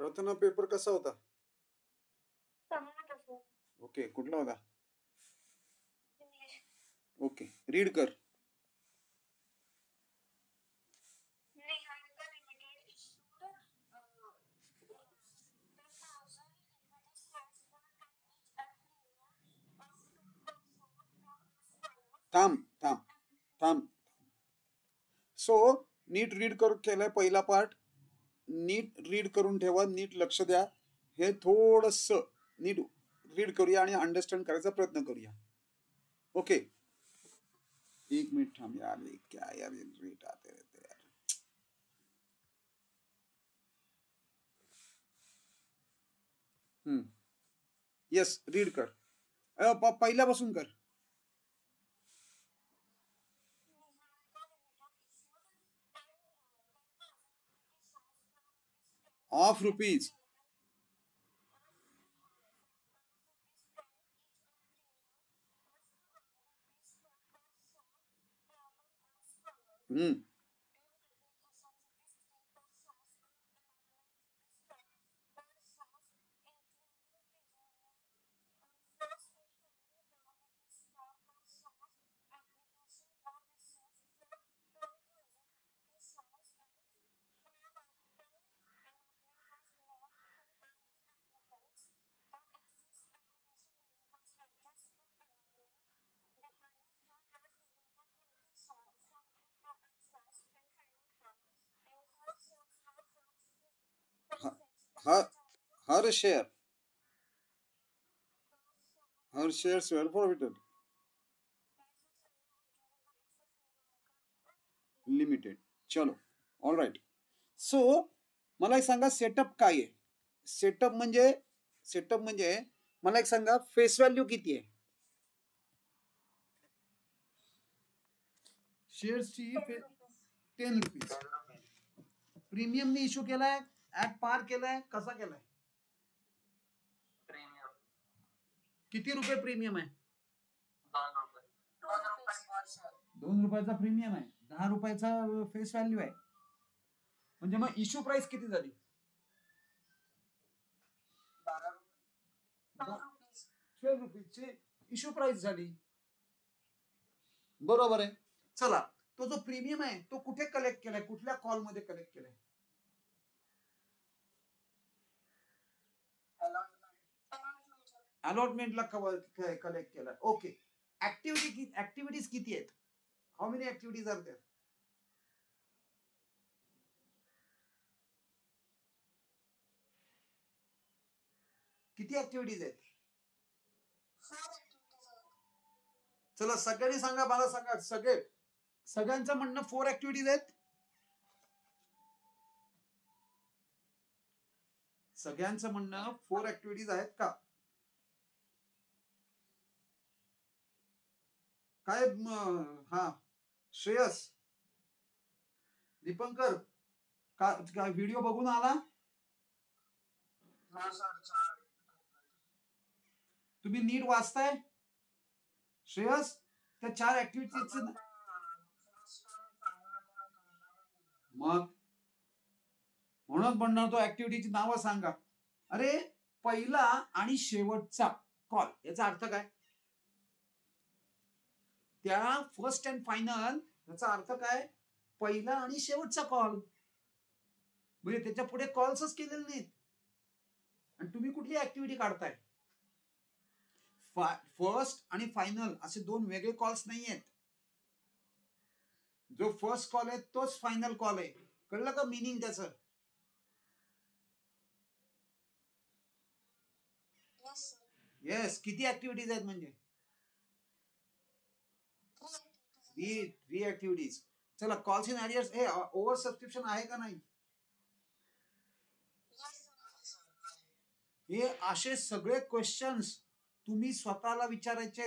प्रथम पेपर कसा होता? ओके, कुठला होता? ओके, रीड कर. थांब थांब थांब. सो नीट रीड करून केलाय पहिला पार्ट. नीट रीड करून ठेवा, नीट लक्ष द्या. हे थोडस नीट रीड करूया आणि अंडरस्टँड करायचा प्रयत्न करूया. ओके, 1 मिनिट थांब यार. क्या यार, रीड आते रहते यार. येस, रीड कर. पहिल्यापासून कर. Of rupees. Her share well profited limited. चलो, ऑल राईट. सो मला एक सांगा, सेटअप काय आहे? सेटअप म्हणजे मला एक सांगा, फेस व्हॅल्यू किती आहे शेअर्सची? 10 रुपीज. प्रीमियमने इश्यू केलाय, ऍट पार केलाय, कसा केलाय? किती रुपये प्रीमियम आहे? 2 रुपयाचा प्रीमियम आहे, 10 रुपयाचा फेस व्हॅल्यू आहे. म्हणजे मग इश्यू प्राइस किती झाली? 12 रुपीजची इश्यू प्राइस झाली. बरोबर आहे. चला, तो जो प्रीमियम आहे तो कुठे कलेक्ट केलाय? कुठल्या कॉल मध्ये कलेक्ट केलाय? अलॉटमेंटला कलेक्ट केलाय. ओके. ऍक्टिव्हिटीज किती आहेत? How many activities are there? किती ऍक्टिव्हिटीज आहेत? चला, सगळ्यांनी सांगा, मला सांगा. सगळ्यांचं म्हणणं 4 ऍक्टिव्हिटीज आहेत. सगळ्यांचं म्हणणं 4 ऍक्टिव्हिटीज आहेत का? काय? हा, श्रेयस, दीपंकर, का व्हिडिओ बघून आला? तुम्ही नीट वाचताय? श्रेयस, त्या 4 ऍक्टिव्हिटीज मग म्हणूनच म्हणणार तो ऍक्टिव्हिटीची नावं सांगा. अरे, पहिला आणि शेवटचा कॉल याचा अर्थ काय? त्या फर्स्ट अँड फायनल याचा अर्थ काय? पहिला आणि शेवटचा कॉल. म्हणजे त्याच्या पुढे कॉल्सच केलेले नाहीत. आणि तुम्ही कुठली ऍक्टिव्हिटी काढताय? फर्स्ट आणि फायनल असे 2 वेगळे कॉल्स नाही आहेत. जो फर्स्ट कॉल आहे तोच फायनल कॉल आहे. कळलं का मिनिंग त्याचं? येस. किती ऍक्टिव्हिटीज आहेत? म्हणजे 3 ऍक्टिव्हिटीज. चला, कॉल्स इन एरियर्स हे ओव्हर सबस्क्रिप्शन आहे का नाही? हे असे सगळे क्वेश्चन्स तुम्ही स्वतःला विचारायचे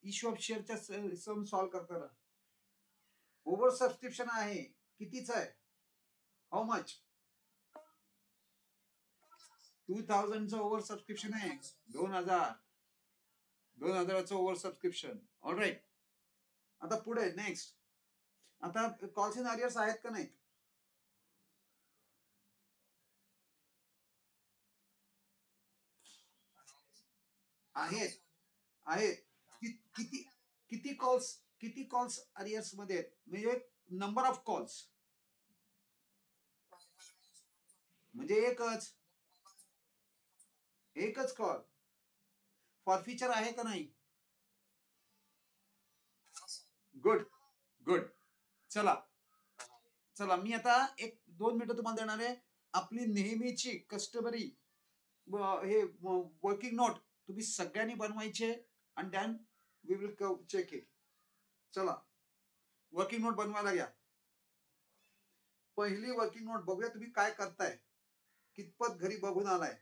इश्यू ऑफ शेअरच्या सम सॉल्व करताना. ओव्हर सबस्क्रिप्शन आहे, कितीच आहे? How much? 2000चं ओव्हर सबस्क्रिप्शन आहे. 2000चं ओव्हर सबस्क्रिप्शन. All right. आता पुढे नेक्स्ट. आता कॉल्स इन एरियर्स आहेत का नाहीत? आहेत आहेत किती किती कॉल्स किती कॉल्स अरियर्स मध्ये आहेत म्हणजे नंबर ऑफ कॉल्स म्हणजे एकच कॉल फॉर फ्युचर आहे का नाही? Good good. चला चला मी आता एक 2 मिनिटं तुम्हाला देणार आहे. आपली नेहमीची कस्टमरी हे वर्किंग नोट तुम्ही सगळ्यांनी बनवायचे आणि then we will check it. चला वर्किंग नोट बनवायला घ्या. पहिली वर्किंग नोट बघूया तुम्ही काय करताय, कितपत घरी बघून आलाय.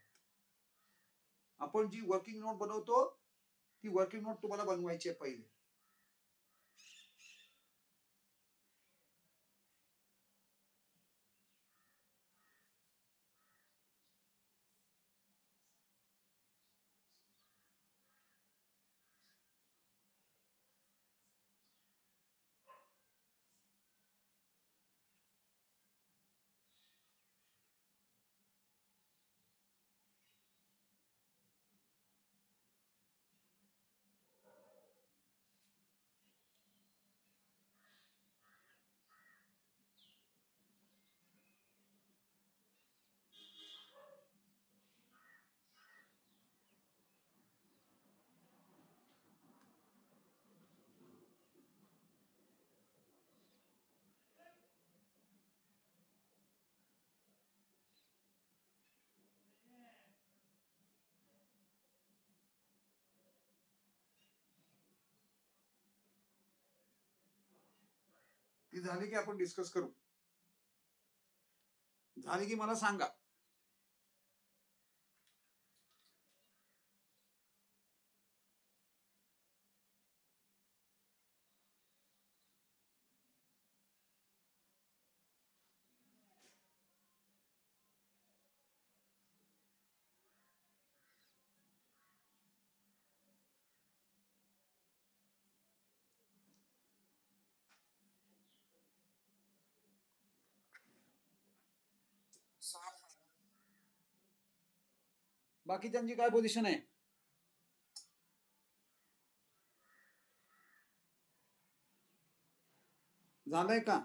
आपण जी वर्किंग नोट बनवतो ती वर्किंग नोट तुम्हाला बनवायची आहे पहिले. ती झाली की आपण डिस्कस करू. झाली की मला सांगा. बाकीच्यांची काय पोझिशन आहे? झालंय का?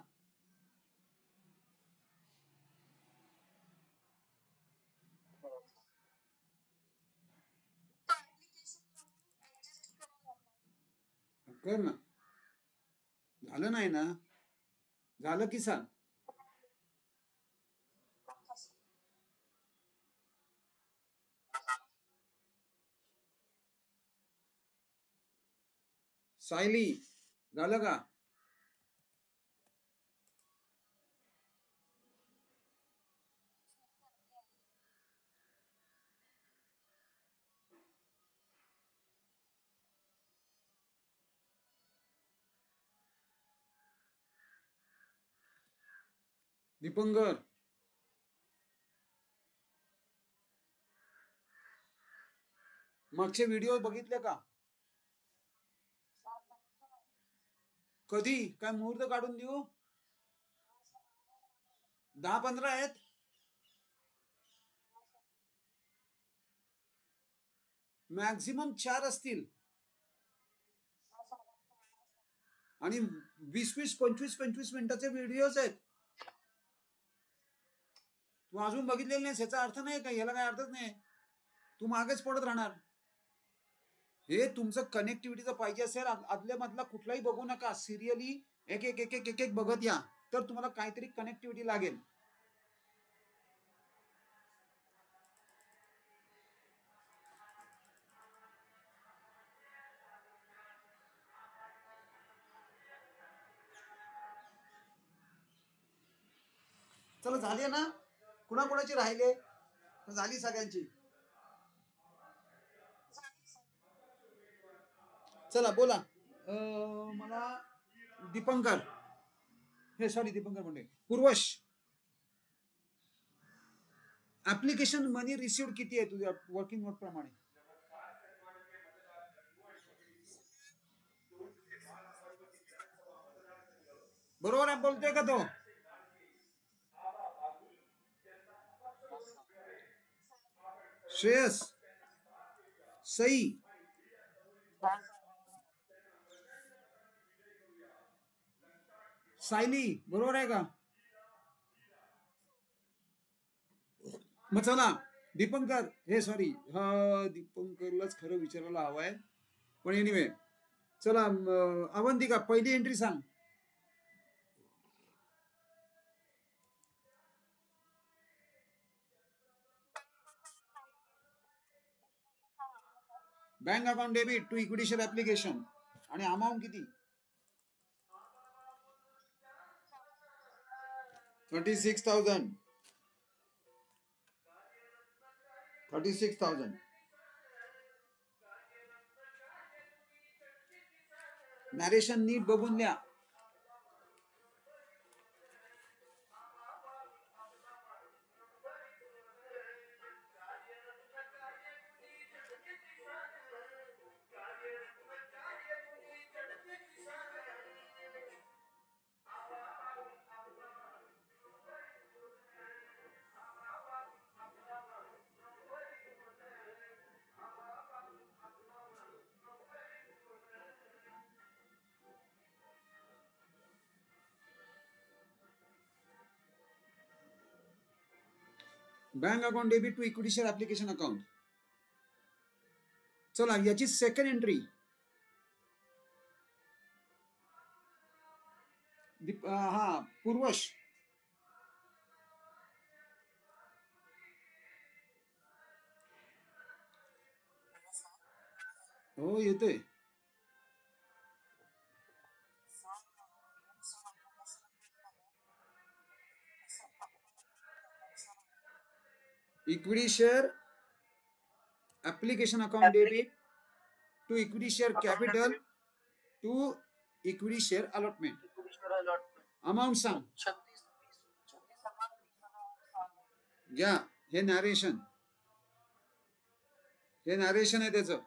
कर ना. झालं नाही ना? झालं की सांग. सायली झालं का? दीपंकर मागचे व्हिडिओ बघितले का? कधी काय मुहूर्त काढून देऊ? 10-15 आहेत. मॅक्झिमम 4 असतील आणि 20-20, 25-25 मिनिटाचे व्हिडिओज आहेत. तू अजून बघितलेलं नाही याचा अर्थ नाही का याला काय अर्थच नाही. तू मागेच पडत राहणार. हे तुमचं कनेक्टिव्हिटीचं पाहिजे असेल आदल्या मधला कुठलाही बघू नका. सिरियली एक एक एक एक एक एक बघत या तर तुम्हाला काहीतरी कनेक्टिव्हिटी लागेल. चला झाले ना? कुणाकुणाची राहिले? झाली सगळ्यांची. चला बोला. मला दीपंकर हे सॉरी दीपंकर म्हणते पूर्वश ऍप्लिकेशन मनी रिसिव्ह किती आहे तुझ्या वर्किंग नोट प्रमाणे? बरोबर आहे बोलतोय का तो? श्रेयस सई सायली बरोबर आहे का? मग चला दीपंकर, हे सॉरी, हा दीपंकरलाच खरं विचारायला हवंय, पण एनिवे चला. अवंतिका पहिली एंट्री सांग. Bank account debit to equity share application आणि अमाऊंट किती? 36,000. 36,000. नॅरेशन नीट बघून द्या. Bank account debit to equity share application account. चला याची सेकंड एंट्री. हा पूर्वश. हो येतोय. Equity share application account debit to equity share capital to equity share allotment. Amount सांग. घ्या, हे नॅरेशन आहे त्याचं.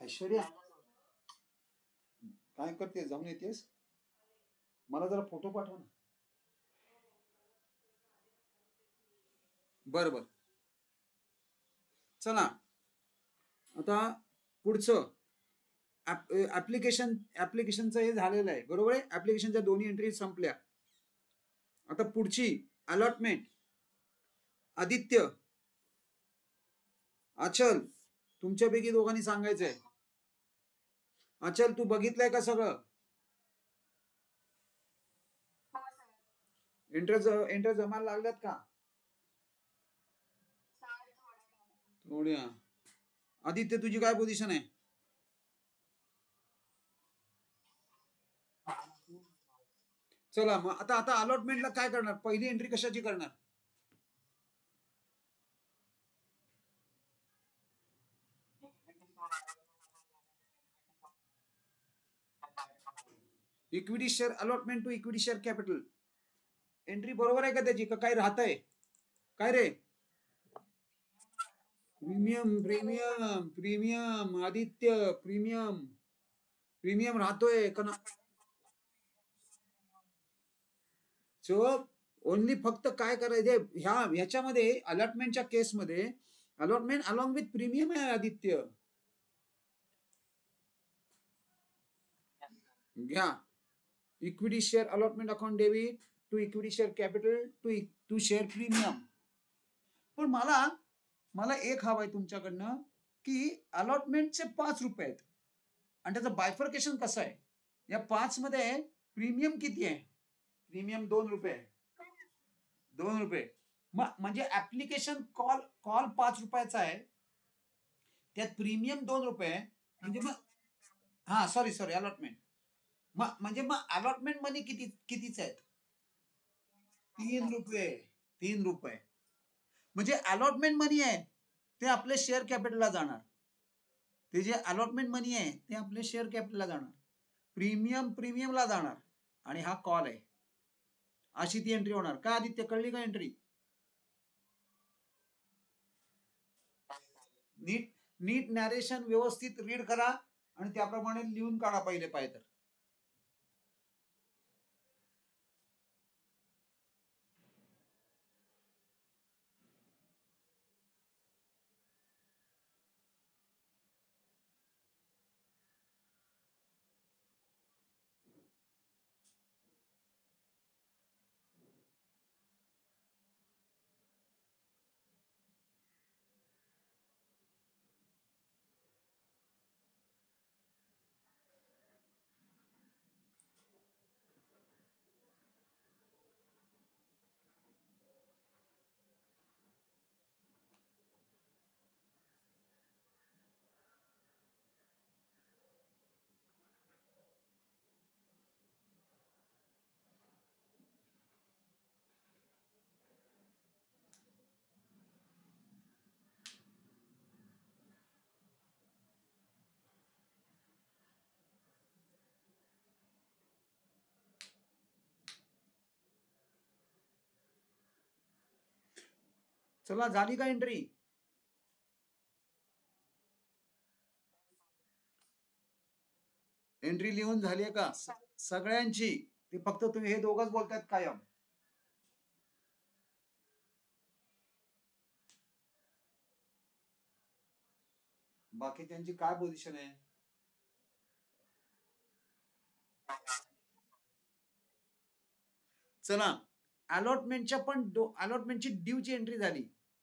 ऐश्वर्या काय करते? जाऊन येतेस? मला जरा फोटो पाठव ना. बर बर. चला आता पुढचं ऍप्लिकेशनचं हे झालेलं आहे, बरोबर आहे. ऍप्लिकेशनच्या दोन्ही एंट्री संपल्या. आता पुढची अलॉटमेंट. आदित्य, अचल, तुमच्यापैकी दोघांनी सांगायचंय. अचल तू बघितलंय का सगळं? एंटर जमायला लागल्यात का? थोड्या. आदित्य तुझी काय पोझिशन आहे? चला मग आता अलॉटमेंटला काय करणार? पहिली एंट्री कशाची करणार? Equity share allotment to equity share capital. Entry बरोबर आहे का त्याची? का काय राहतंय? काय रे? प्रीमियम आदित्य, प्रीमियम राहतोय का ना? सो ओनली फक्त काय करायचे ह्याच्यामध्ये अलॉटमेंटच्या केसमध्ये अलॉटमेंट अलॉंग विथ प्रीमियम आहे आदित्य. घ्या, equity share allotment account debit to equity share capital to share premium. पण मला एक हवंय तुमच्याकडनं की अलॉटमेंटचे 5 रुपये आहेत, आणि त्याचं बायफर्केशन कसं आहे? या 5 मध्ये प्रीमियम किती आहे? प्रीमियम 2 रुपये. 2 रुपये. म्हणजे ऍप्लिकेशन कॉल कॉल 5 रुपयाचा आहे, त्यात प्रीमियम 2 रुपये. म्हणजे मग हा सॉरी अलॉटमेंट. म्हणजे मग अलॉटमेंट मनी कितीच आहेत? 3 रुपये. 3 रुपये. म्हणजे अलॉटमेंट मनी आहे ते आपले शेअर कॅपिटलला जाणार. ते जे अलॉटमेंट मनी आहे ते आपले शेअर कॅपिटलला जाणार. प्रीमियमला जाणार. आणि हा कॉल आहे. अशी ती एंट्री होणार. का आदित्य, कळली का एंट्री? नीट नॅरेशन व्यवस्थित रीड करा आणि त्याप्रमाणे लिहून काढा पहिले पाहिजे तर. चला, झाली का एंट्री? एंट्री लिहून झाली का सगळ्यांची? ते फक्त तुम्ही हे दोघंच बोलतायत कायम. बाकी त्यांची काय पोझिशन आहे? चला, अलॉटमेंटची ड्यूची एंट्री झाली.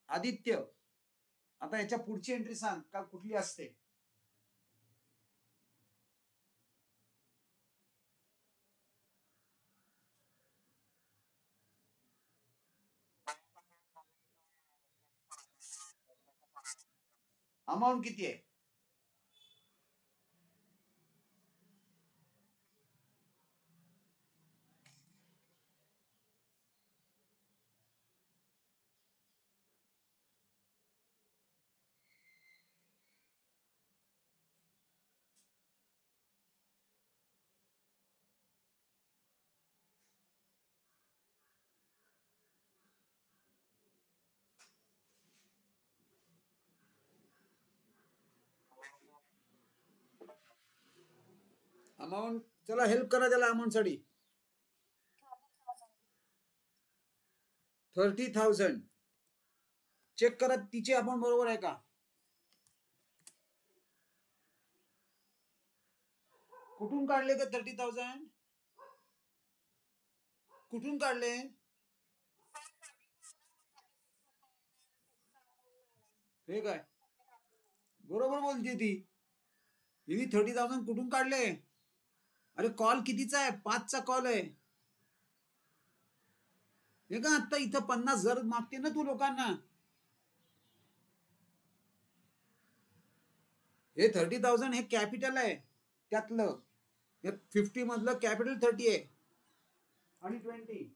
आदित्य, आता याच्या पुढची एंट्री सांग का कुठली असते? अमाऊंट किती आहे? अमाऊंट, चला हेल्प करा त्याला अमाऊंट साठी. 30,000. चेक करा तिची अमाऊंट बरोबर आहे का? कुठून काढले का 30,000? कुठून काढले? हे काय बरोबर बोलते ती. हिने 30,000 कुठून काढले? अरे कॉल कितीचा आहे? 5चा कॉल आहे. हे का आता इथं 50,000 मागते ना तू लोकांना. हे 30,000 हे कॅपिटल आहे त्यातलं. हे 50 मधलं कॅपिटल 30 आहे आणि 20.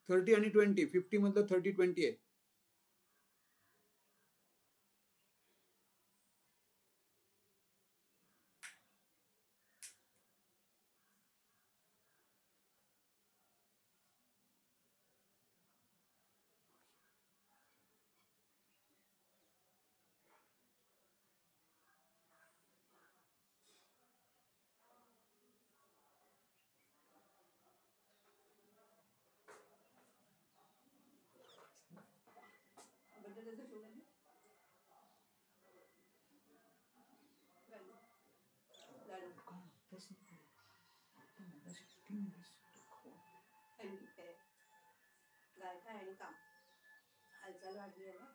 30 आणि 20. 50 मधलं 30, 20 आहे. आणि काम हालचाल वाढली आहे ना.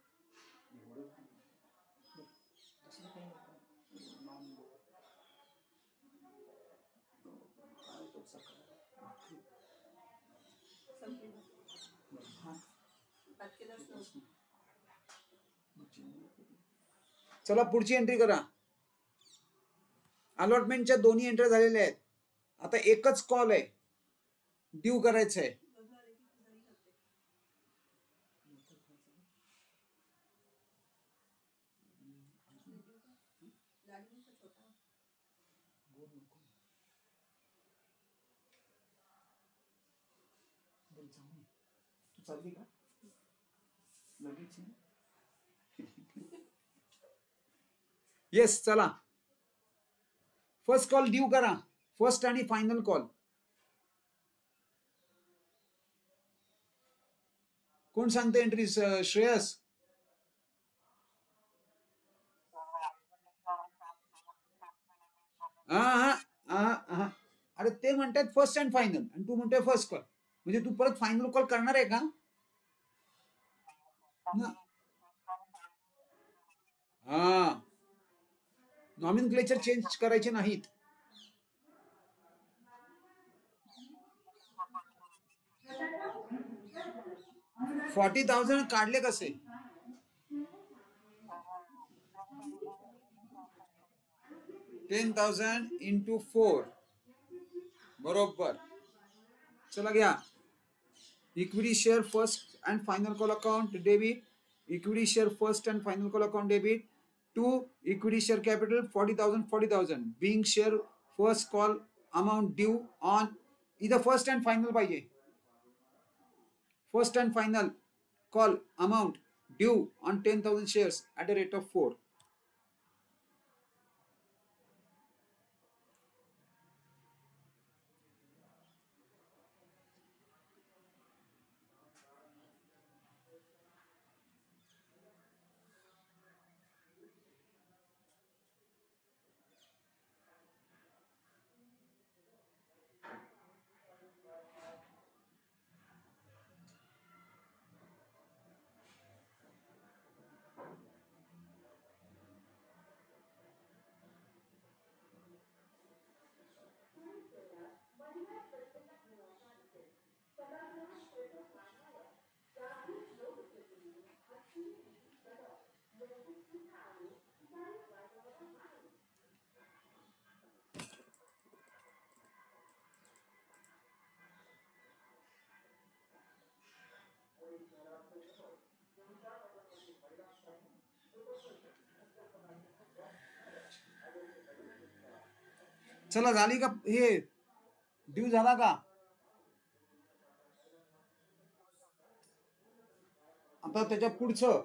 चला पुढची एंट्री करा. अलॉटमेंटच्या दोन्ही एंट्री झालेल्या आहेत. आता एकच कॉल आहे, ड्यू करायचं आहे. येस, चला फर्स्ट कॉल ड्यू करा. फर्स्ट आणि फायनल कॉल. कोण सांगते एंट्री? श्रेयस. अरे ते म्हणतात फर्स्ट अँड फायनल आणि तू म्हणतोय फर्स्ट कॉल. म्हणजे तू परत फायनल कॉल करणार आहे का? हा, नॉमिनक्लेचर चेंज करायचे नाहीत. $40,000 काढले कसे? $10,000 into 4. बरोबर. चला घ्या. Equity share first and final call account debit. Equity share first and final call account debit. To equity share capital 40,000. Being share first call amount due on. इथं फर्स्ट अँड फायनल पाहिजे. First and final call amount due on 10,000 shares at a rate of 4. चला झाली का? हे due झाला का? आता त्याच्या पुढचं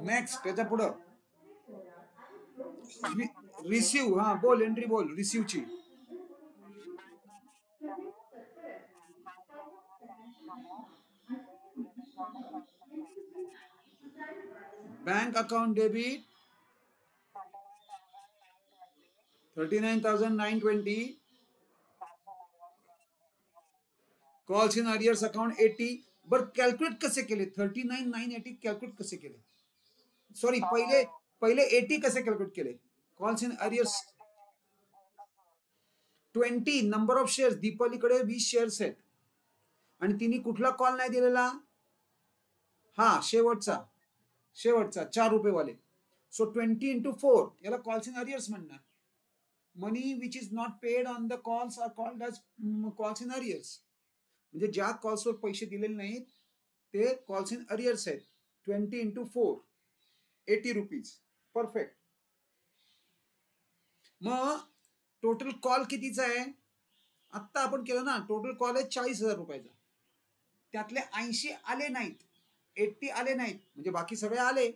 नेक्स्ट त्याच्या पुढं रिसीव. हा बोल, एंट्री बोल रिसीवची. Bank account debit 39,920. Calls in arrears account 80. बर कॅल्क्युलेट कसे केले? 39,980 कॅल्क्युलेट कसे केले? सॉरी, पहिले 80 कसे कॅल्क्युलेट केले? Calls in arrears 20 number of shares. दीपालीकडे 20 शेअर्स आहेत आणि तिने कुठला कॉल नाही दिलेला? हा, शेवटचा ₹4 वाले. सो 20 into 4 याला कॉल्स इन अरियर्स म्हणणार. Money which is not paid on the calls are called as calls in arrears. म्हणजे ज्या कॉल्सवर पैसे दिलेले नाहीत ते कॉल्स इन अरियर्स आहेत. 20 into 4 ₹80. परफेक्ट. मग टोटल कॉल कितीचा आहे? आत्ता आपण केलं ना, टोटल कॉल आहे ₹40,000. त्यातले 80 आले नाहीत, 80 आले नाहीत, म्हणजे बाकी सगळे आले.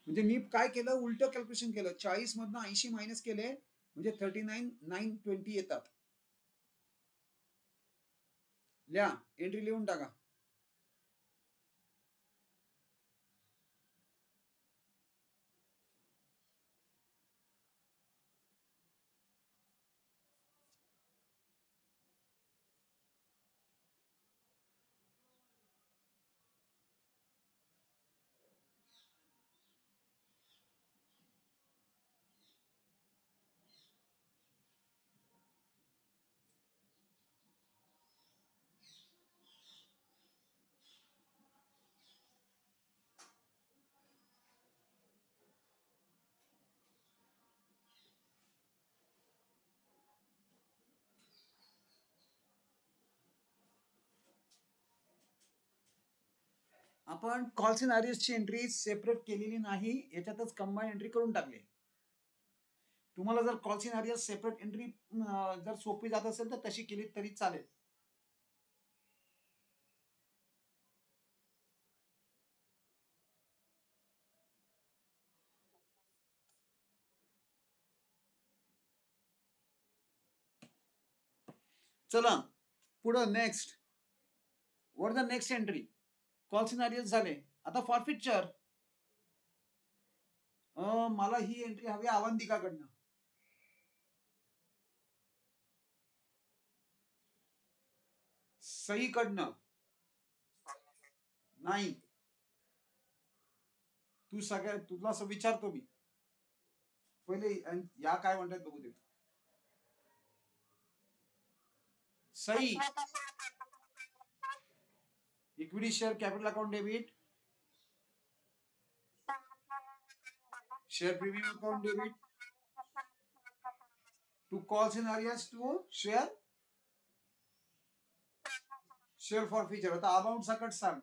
म्हणजे मी काय केलं? उलट कॅल्क्युलेशन केलं. 40 मधनं 80 मायनस केले म्हणजे 39,920 येतात. लिहा, एंट्री लिहून टाका. आपण कॉल सिनारियोची एंट्री सेपरेट केलेली नाही, याच्यातच कंबाईन एंट्री करून टाकली. तुम्हाला जर कॉल सिनारियो सेपरेट एंट्री जर सोपी जात असेल तर तशी केली तरी चालेल. चला पुढं next. What the next entry? Call scenarios झाले. आता फॉरफिक्चर. मला ही एंट्री हवी अवंतिकाकडनं. सईकडनं नाही. तू सगळ्या तुला असं विचारतो मी पहिले या काय म्हणतात बघू दे. Sai, equity share capital account debit, share premium account debit, to calls in arrears to share forfeiture. आता अमाऊंट सकट सांग.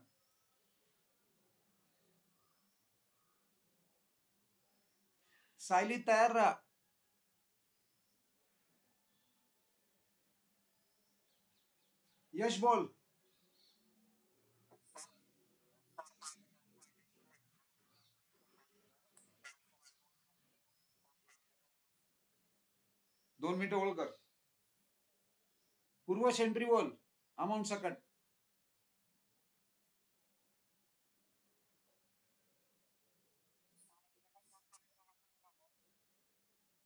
सायली तयार राहा. यश बोल. दोन मिनिटं होल्ड कर. पूर्वश एंट्री बोल. अमाऊंट सकट.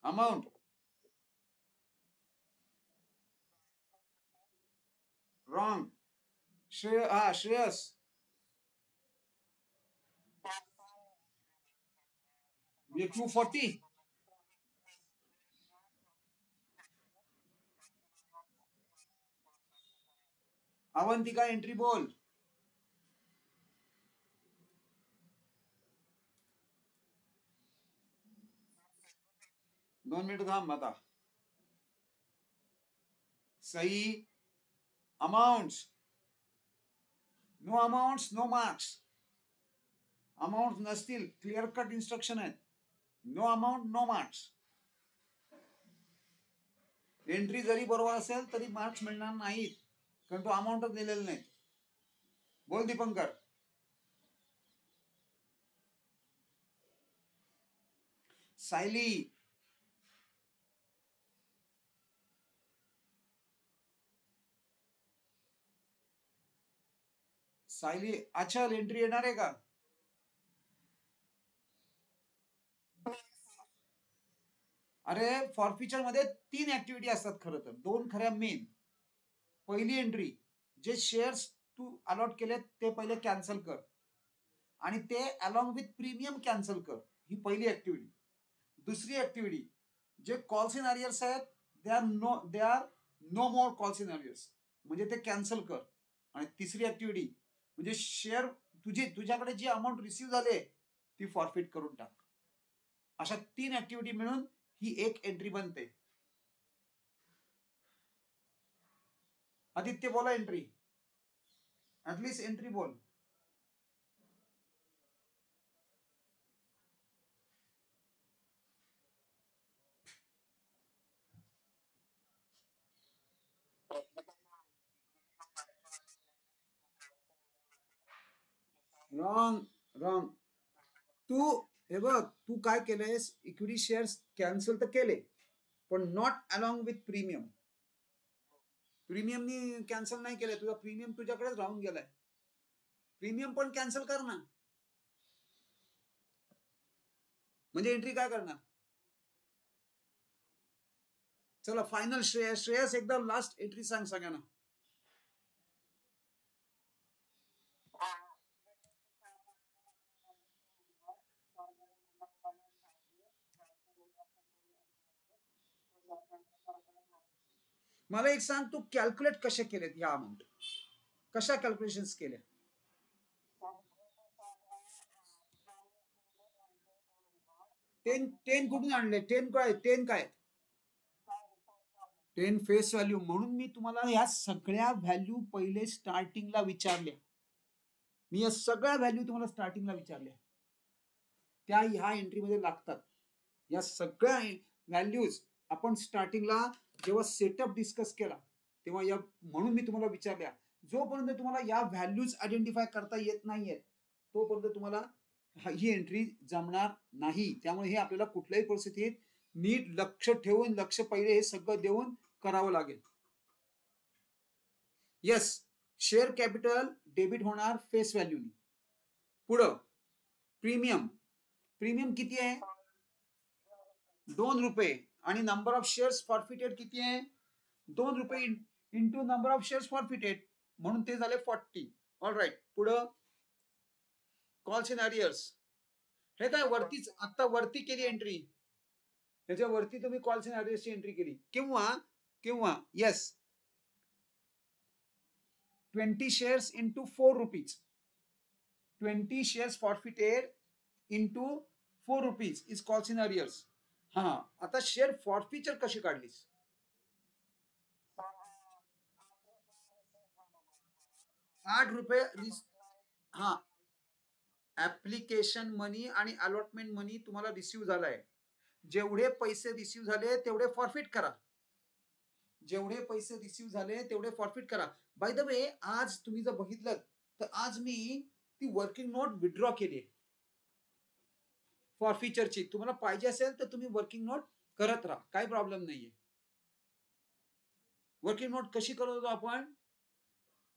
Amount wrong. श्रेयस. ये 240. अवंतिका एंट्री बोल. दोन मिनिट थांब आता. सही. Amounts. No amounts no marks. Amount नसतील. क्लिअर कट इन्स्ट्रक्शन आहेत. No amount no marks. Entry जरी बरोबर असेल तरी मार्क्स मिळणार नाहीत कारण तो अमाऊंटच दिलेला नाही. बोल दीपंकर. सायली. सायली अच्छा एंट्री येणार आहे का? अरे फॉरफिचर मध्ये 3 ऍक्टिव्हिटी असतात खरं तर. 2 खऱ्या मेन. पहिली एंट्री जे शेअर्स तू अलॉट केले ते पहिले कॅन्सल कर आणि ते अलॉंग विथ प्रीमियम कॅन्सल कर. ही पहिली ऍक्टिव्हिटी. दुसरी ऍक्टिव्हिटी जे कॉल्स इन अरियर्स आहेत they are no more calls in arrears म्हणजे ते कॅन्सल कर. आणि तिसरी ऍक्टिव्हिटी म्हणजे शेअर तुझ्याकडे जी अमाऊंट रिसीव्ह झाले ती फॉरफिट करून टाक. अशा 3 ऍक्टिव्हिटी मिळून ही एक एंट्री बनते. आदित्य बोला एंट्री. ऍटलीस्ट एंट्री बोल. Wrong wrong. तू हे बघ तू काय केलंयस इक्विटी शेअर्स कॅन्सल तर केले पण नॉट अलॉंग विथ प्रीमियम. प्रीमियमनी कॅन्सल नाही केलंय, तुझा प्रीमियम तुझ्याकडेच राहून गेलाय. प्रीमियम पण कॅन्सल कर ना, म्हणजे एंट्री काय करणार. चला फायनल श्रेयस एकदा लास्ट एंट्री सांग सगळ्यांना. मला एक सांग, तू कॅल्क्युलेट कशा केलेत ह्या अमाऊंट, कशा कॅल्क्युलेशन केल्या. टेन कुठून आणले, टेन काय 10 फेस व्हॅल्यू. म्हणून मी तुम्हाला या सगळ्या व्हॅल्यू पहिले स्टार्टिंगला विचारल्या. मी या सगळ्या व्हॅल्यू तुम्हाला स्टार्टिंगला विचारल्या, त्या ह्या एंट्रीमध्ये लागतात. या सगळ्या व्हॅल्यूज आपण स्टार्टिंगला जेव्हा सेटअप डिस्कस केला तेव्हा या, म्हणून मी तुम्हाला विचारल्या. जोपर्यंत तुम्हाला या व्हॅल्यूज आयडेंटिफाय करता येत नाहीयेत तोपर्यंत तुम्हाला ही एंट्री जमणार नाही. त्यामुळे हे आपल्याला कुठल्याही परिस्थितीत नीट लक्ष ठेवून, लक्ष पहिले हे सगळं देऊन करावं लागेल. येस, शेअर कॅपिटल डेबिट होणार फेस व्हॅल्यूनी. पुढं प्रीमियम, प्रीमियम किती आहे 2 रुपये, आणि नंबर ऑफ शेअर्स फॉरफिटेड किती आहे 2 रुपये into number of shares forfeited, म्हणून ते झाले 40. All right. पुढं कॉल्स इन अरियर्स, हे काय वरतीच आता वरती केली एंट्री, ह्याच्या वरती तुम्ही कॉल्स इन अरियर्सची एंट्री केली. किंवा yes 20 shares into 4 rupees. 20 shares forfeited into 4 rupees is calls in arrears. हा, आता शेअर फॉरफिचर कशी काढलीस. 8 रुपये. हा, ऍप्लिकेशन मनी आणि अलॉटमेंट मनी तुम्हाला रिसीव्ह झालाय. जेवढे पैसे रिसीव्ह झाले तेवढे फॉरफिट करा, जेवढे पैसे रिसीव्ह झाले तेवढे फॉरफिट करा. बाय द वे, आज तुम्ही जर बघितलं तर आज मी ती वर्किंग नोट विड्रॉ केली आहे फॉरफिचरची. तुम्हाला पाहिजे असेल तर तुम्ही वर्किंग नोट करत राहा, काही प्रॉब्लेम नाहीये. वर्किंग नोट कशी करत होतो आपण,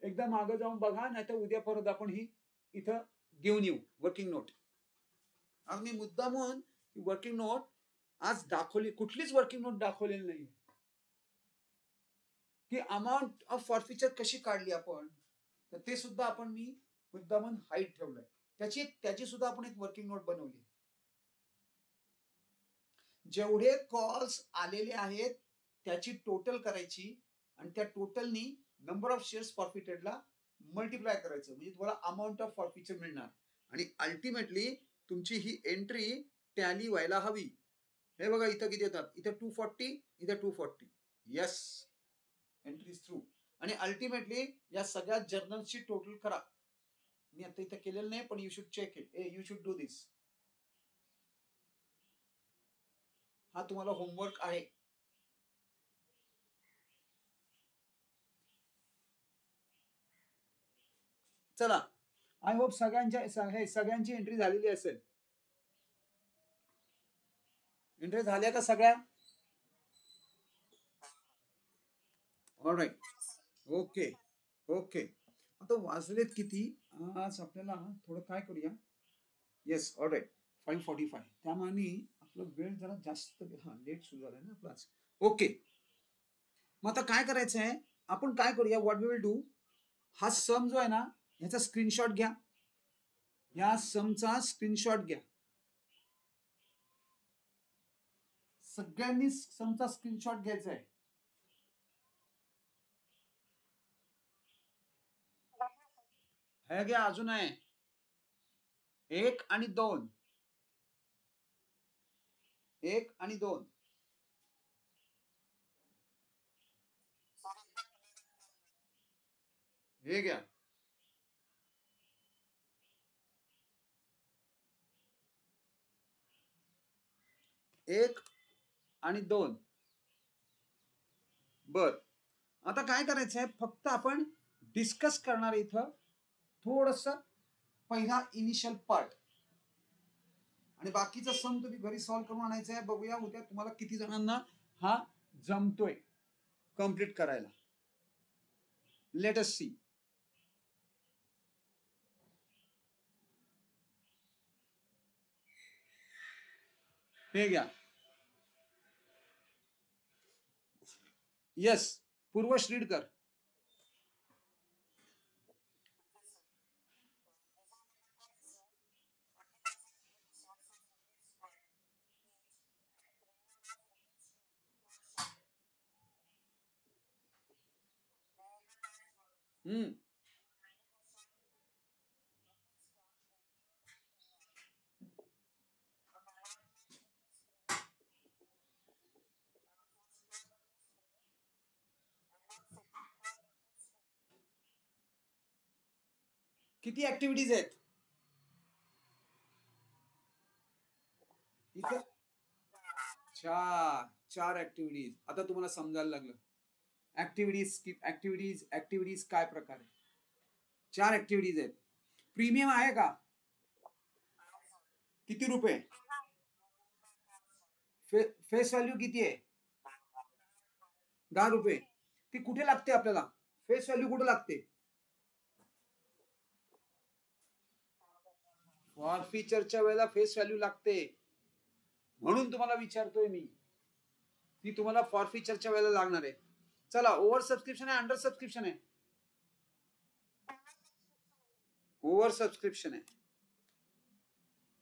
एकदा मागे जाऊन बघा, नाही तर उद्या परत आपण ही इथं घेऊन येऊ वर्किंग नोट. आज मी मुद्दामून वर्किंग नोट आज दाखवली, कुठलीच वर्किंग नोट दाखवलेली नाही की अमाऊंट ऑफ फॉरफिचर कशी काढली आपण, तर ते सुद्धा आपण मी मुद्दामून हाईट ठेवलंय. त्याची सुद्धा आपण एक वर्किंग नोट बनवली. जेवढे कॉल्स आलेले आहेत त्याची टोटल करायची आणि त्या टोटलनी नंबर ऑफ शेअर्स फॉरफिटेडला मल्टिप्लाय करायचं, म्हणजे तुम्हाला अमाऊंट ऑफ फॉरफिचर मिळणार. आणि अल्टिमेटली तुमची ही एंट्री टॅली व्हायला हवी. हे बघा इथं किती येतात, इथं 240, इथं 240. Yes, entries through. आणि अल्टिमेटली या सगळ्या जर्नल्सची टोटल करा. मी आता इथं केलेलं नाही, पण you should check it, you should do this. हा तुम्हाला होमवर्क आहे. चला, आय होप सगळ्यांची एंट्री झालेली असेल. एंट्री झाल्या का सगळ्या. All right, okay okay. आता वाजलेत किती आज, आपल्याला थोडं काय करूया. Yes, all right, 5:45. त्यामाने आपलं वेळ जरा जास्त, हा लेट सुरू झालाय ना आपला आज. ओके, मग आता काय करायचं आहे, आपण काय करूया, व्हॉट वी विल डू, हा सम जो आहे ना ह्याचा स्क्रीनशॉट घ्या, या समचा स्क्रीनशॉट घ्या. सगळ्यांनी समचा स्क्रीनशॉट घ्यायचा आहे. हे घ्या, अजून आहे 1 आणि 2, 1 आणि 2. हे घ्या, 1 आणि 2. बर, आता काय करायचंय, फक्त आपण डिस्कस करणार इथं थोडस पहिला इनिशियल पार्ट, आणि बाकीचा सम तुम्ही घरी सॉल्व्ह करून आणायचं आहे. बघूया उद्या तुम्हाला किती जणांना हा जमतोय कम्प्लीट करायला. Let us see. हे घ्या. यस, पूर्वश रीड कर. किती ऍक्टिव्हिटीज आहेत इथे? चार ऍक्टिव्हिटीज. आता तुम्हाला समजायला लागलं ऍक्टिव्हिटीज काय प्रकार आहे. 4 ऍक्टिव्हिटीज आहेत. प्रीमियम आहे का? किती रुपये? फेस व्हॅल्यू किती आहे? 10 रुपये. ती कुठे लागते आपल्याला? फेस व्हॅल्यू कुठे लागते? फॉर फीचरच्या वेळेला फेस व्हॅल्यू लागते, म्हणून तुम्हाला विचारतोय मी. ती तुम्हाला फॉर फीचरच्या वेळेला लागणार आहे. चला, ओव्हर सबस्क्रिप्शन आहे, अंडर सबस्क्रिप्शन आहे? ओव्हर सबस्क्रिप्शन आहे.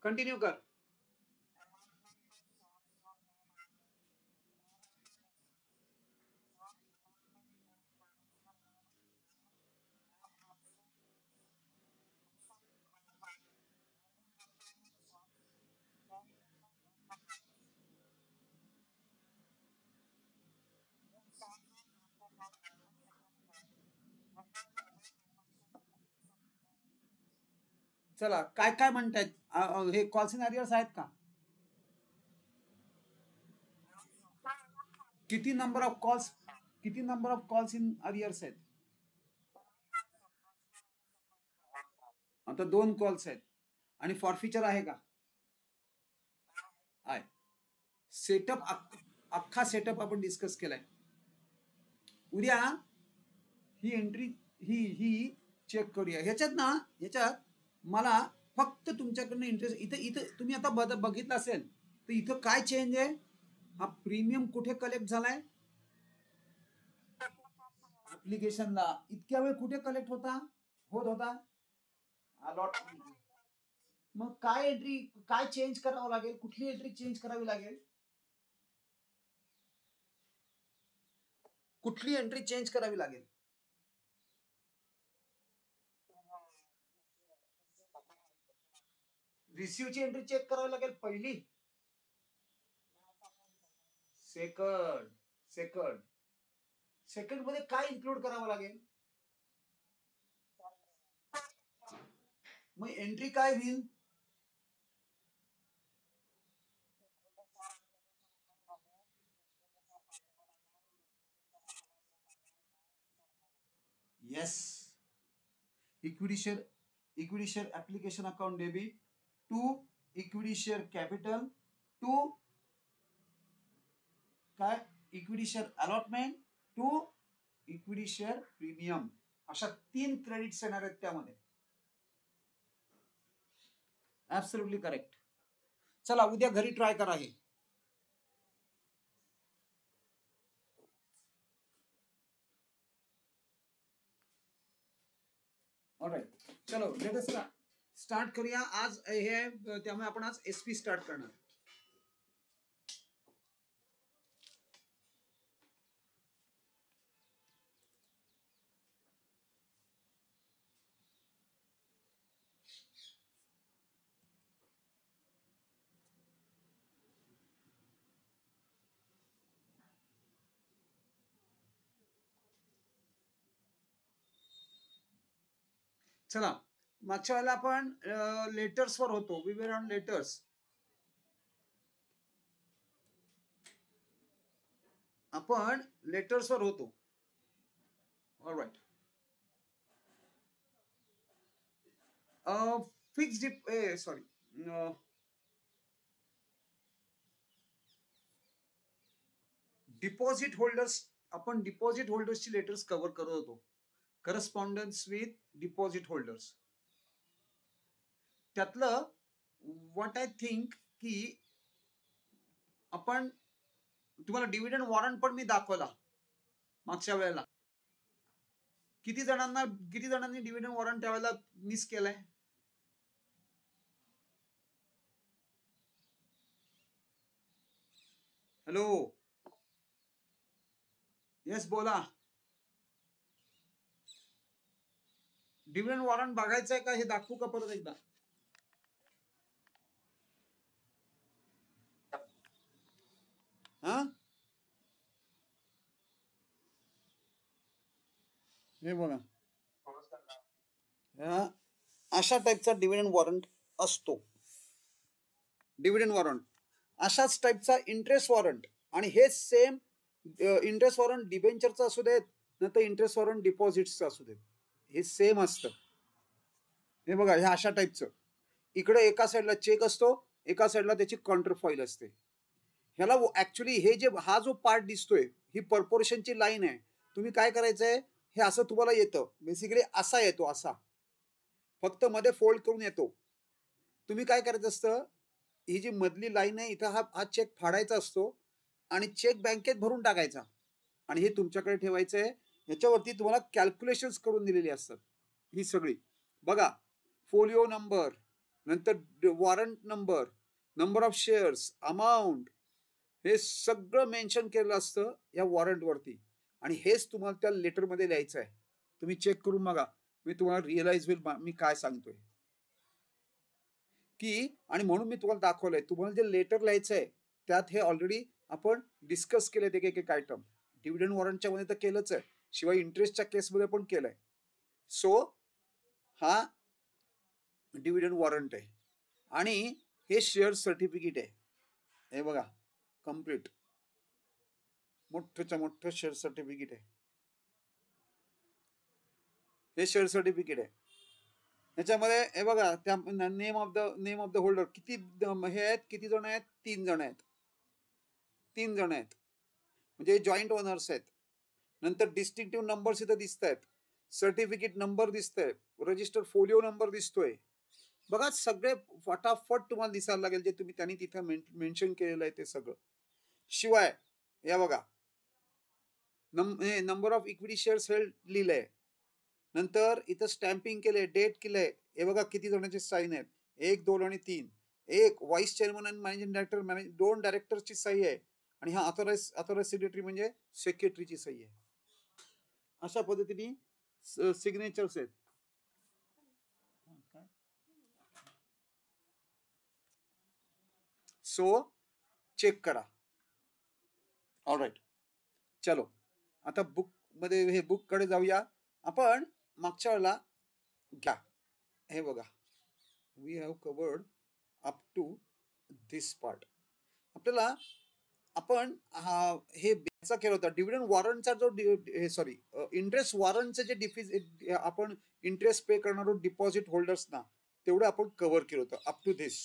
कंटिन्यू कर. चला, काय काय म्हणतायत? हे कॉल्स इन अरियर्स आहेत का? किती number of calls in arrears आहेत? आता 2 कॉल्स आहेत. आणि फॉर फीचर आहे का? आहे. सेटअप, अख्खा सेटअप आपण डिस्कस केलाय. उद्या ही एंट्री ही चेक करूया. ह्याच्यात मला फक्त तुमच्याकडनं इंटरेस्ट. इथं तुम्ही आता बघितलं असेल तर इथं काय चेंज आहे? हा प्रीमियम कुठे कलेक्ट झालाय? ऍप्लिकेशनला. इतक्या वेळ कुठे कलेक्ट होत होता? अलॉटमेंट. मग काय चेंज करावं लागेल? कुठली एंट्री चेंज करावी लागेल? कुठली एंट्री चेंज करावी लागेल? रिसिव्हची एंट्री चेक करावी लागेल पहिली. सेकंड मध्ये काय इन्क्लूड करावं लागेल? मग एंट्री काय होईल? Yes. Equity share application account debit to equity share capital to काय equity share allotment to equity share premium. अशा 3 क्रेडिट्स येणार आहेत त्यामध्ये. Absolutely correct. चला, उद्या घरी ट्राय करा हे. ऑलराईट, चलो लेट अस स्टार्ट करूया. आज हे त्यामुळे आपण आज एसपी स्टार्ट करणार. चला, मागच्या वेळेला आपण लेटर्स वर होतो. We were on letters. आपण लेटर्स वर होतो. ऑलराईट. Deposit holders. आपण डिपॉझिट होल्डर्सची लेटर्स कव्हर करत होतो. Correspondence with deposit holders. त्यातलं व्हॉट आय थिंक की आपण तुम्हाला डिव्हिडंड वॉरंट पण मी दाखवला मागच्या वेळेला. किती जणांनी डिव्हिडंड वॉरंट त्यावेळेला मिस केलाय? हॅलो, येस बोला. डिव्हिडंड वॉरंट बघायचंय का? हे दाखवू का परत एकदा? हा, हे बघा, अशा टाईपचा डिव्हिडंड वॉरंट असतो. डिव्हिडंड वॉरंट अशाच टाईपचा इंटरेस्ट वॉरंट, आणि हे सेम इंटरेस्ट वॉरंट डिबेंचरचं असू देत ना तर इंटरेस्ट वॉरंट डिपॉझिट्सचं असू देत, हे सेम असतं. हे बघा, हे अशा टाईपचं. इकडे एका साईडला चेक असतो, एका साईडला त्याची काउंटरफॉईल असते. ह्याला ऍक्च्युली हे जे हा जो पार्ट दिसतोय ही पर्पोरेशनची लाईन आहे. तुम्ही काय करायचंय, हे असं तुम्हाला येतं बेसिकली, असा येतो, असा फक्त मध्ये फोल्ड करून येतो. तुम्ही काय करायचं असतं, ही जी मधली लाईन आहे इथं हा चेक फाडायचा असतो आणि चेक बँकेत भरून टाकायचा आणि हे तुमच्याकडे ठेवायचंय. ह्याच्यावरती तुम्हाला कॅल्क्युलेशन्स करून दिलेली असतात ही सगळी. बघा, फोलिओ नंबर, नंतर warrant number, number of shares, amount, हे सगळं मेन्शन केलेलं असतं या वॉरंटवरती. आणि हेच तुम्हाला त्या लेटरमध्ये लिहायचं आहे. तुम्ही चेक करून बघा, मी तुम्हाला रिअलाइज होईल मी काय सांगतोय की. आणि म्हणून मी तुम्हाला दाखवलंय, तुम्हाला जे लेटर लिहायचं आहे त्यात हे ऑलरेडी आपण डिस्कस केले ते एक आयटम. डिव्हिडंड वॉरंटच्या मध्ये तर केलंच आहे, शिवाय इंटरेस्टच्या केसमध्ये पण केलंय. सो हा डिव्हिडंड वॉरंट आहे आणि हे शेअर सर्टिफिकेट आहे. हे बघा, कम्प्लीट मोठं शेअर सर्टिफिकेट आहे. हे शेअर सर्टिफिकेट आहे. ह्याच्यामध्ये हे बघा, त्या नेम ऑफ द होल्डर किती हे आहेत, किती जण आहेत? 3 जण आहेत. 3 जण आहेत म्हणजे जॉईंट ओनर्स आहेत. नंतर डिस्टिंक्टिव्ह नंबर्स इथं दिसत आहेत, सर्टिफिकेट नंबर दिसतंय, रजिस्टर फोलिओ नंबर दिसतोय. बघा, सगळे फटाफट तुम्हाला दिसायला लागेल जे तुम्ही त्यांनी तिथं मेन्शन केलेलं आहे ते सगळं. शिवाय या बघा, number of equity shares held लिहिलंय. नंतर इथं स्टॅम्पिंग केलंय, डेट केलंय. हे बघा किती जणांचे साईन आहेत, 1, 2 आणि 3. एक व्हाईस चेअरमन आणि मॅनेजिंग डायरेक्टर, 2 डायरेक्टरची सही आहे. आणि हा ऑथोराइज सिग्नेटरी म्हणजे सेक्रेटरीची सही आहे. अशा पद्धतीने सिग्नेचर्स आहेत. सो चेक करा. ऑलराईट, चलो आता बुक मध्ये, हे बुक कडे जाऊया आपण. मागच्या वेळेला घ्या, हे बघा, we have covered up to this part. आपल्याला आपण हे बेचा केला होता डिव्हिडंड वॉरंटचा जो सॉरी इंटरेस्ट वॉरंटचे जे आपण इंटरेस्ट पे करणार आहोत डिपॉझिट होल्डर्सना, तेवढं आपण कव्हर केलं होतं अप टू दिस.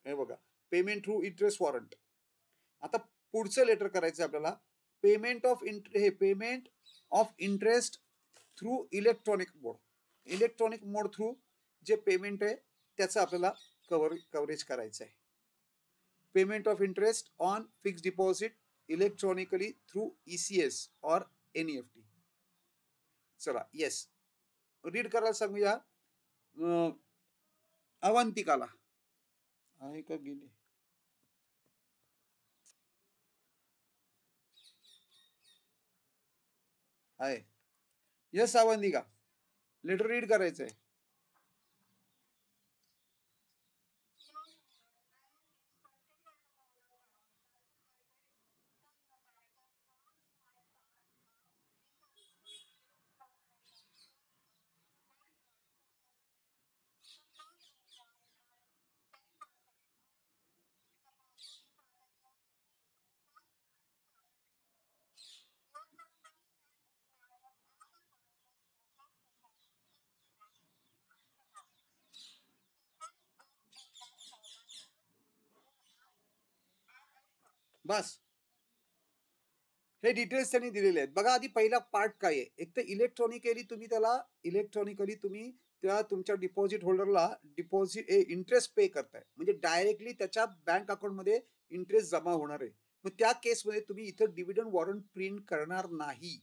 हे बघा, पेमेंट थ्रू इंटरेस्ट वॉरंट. आता पुढचं लेटर करायचं आपल्याला, payment of interest through electronic mode. Electronic mode through जे पेमेंट आहे त्याचं आपल्याला कव्हरेज करायचं आहे. Payment of interest on fixed deposit electronically through ECS और NEFT. चला, येस, रीड करायला सांगूया. अवंतिकाला आहे का, गेले? आहे, येस अवंतिका, लेटर रीड करायचंय. बस, हे डिटेल्स त्यांनी दिलेले आहेत. बघा आधी पहिला पार्ट काय आहे. एक तर इलेक्ट्रॉनिकली तुम्ही त्या तुमच्या डिपॉझिट होल्डरला इंटरेस्ट पे करताय, म्हणजे डायरेक्टली त्याच्या बँक अकाउंटमध्ये इंटरेस्ट जमा होणार आहे. मग त्या केसमध्ये तुम्ही इथं डिव्हिडंड वॉरंट प्रिंट करणार नाही.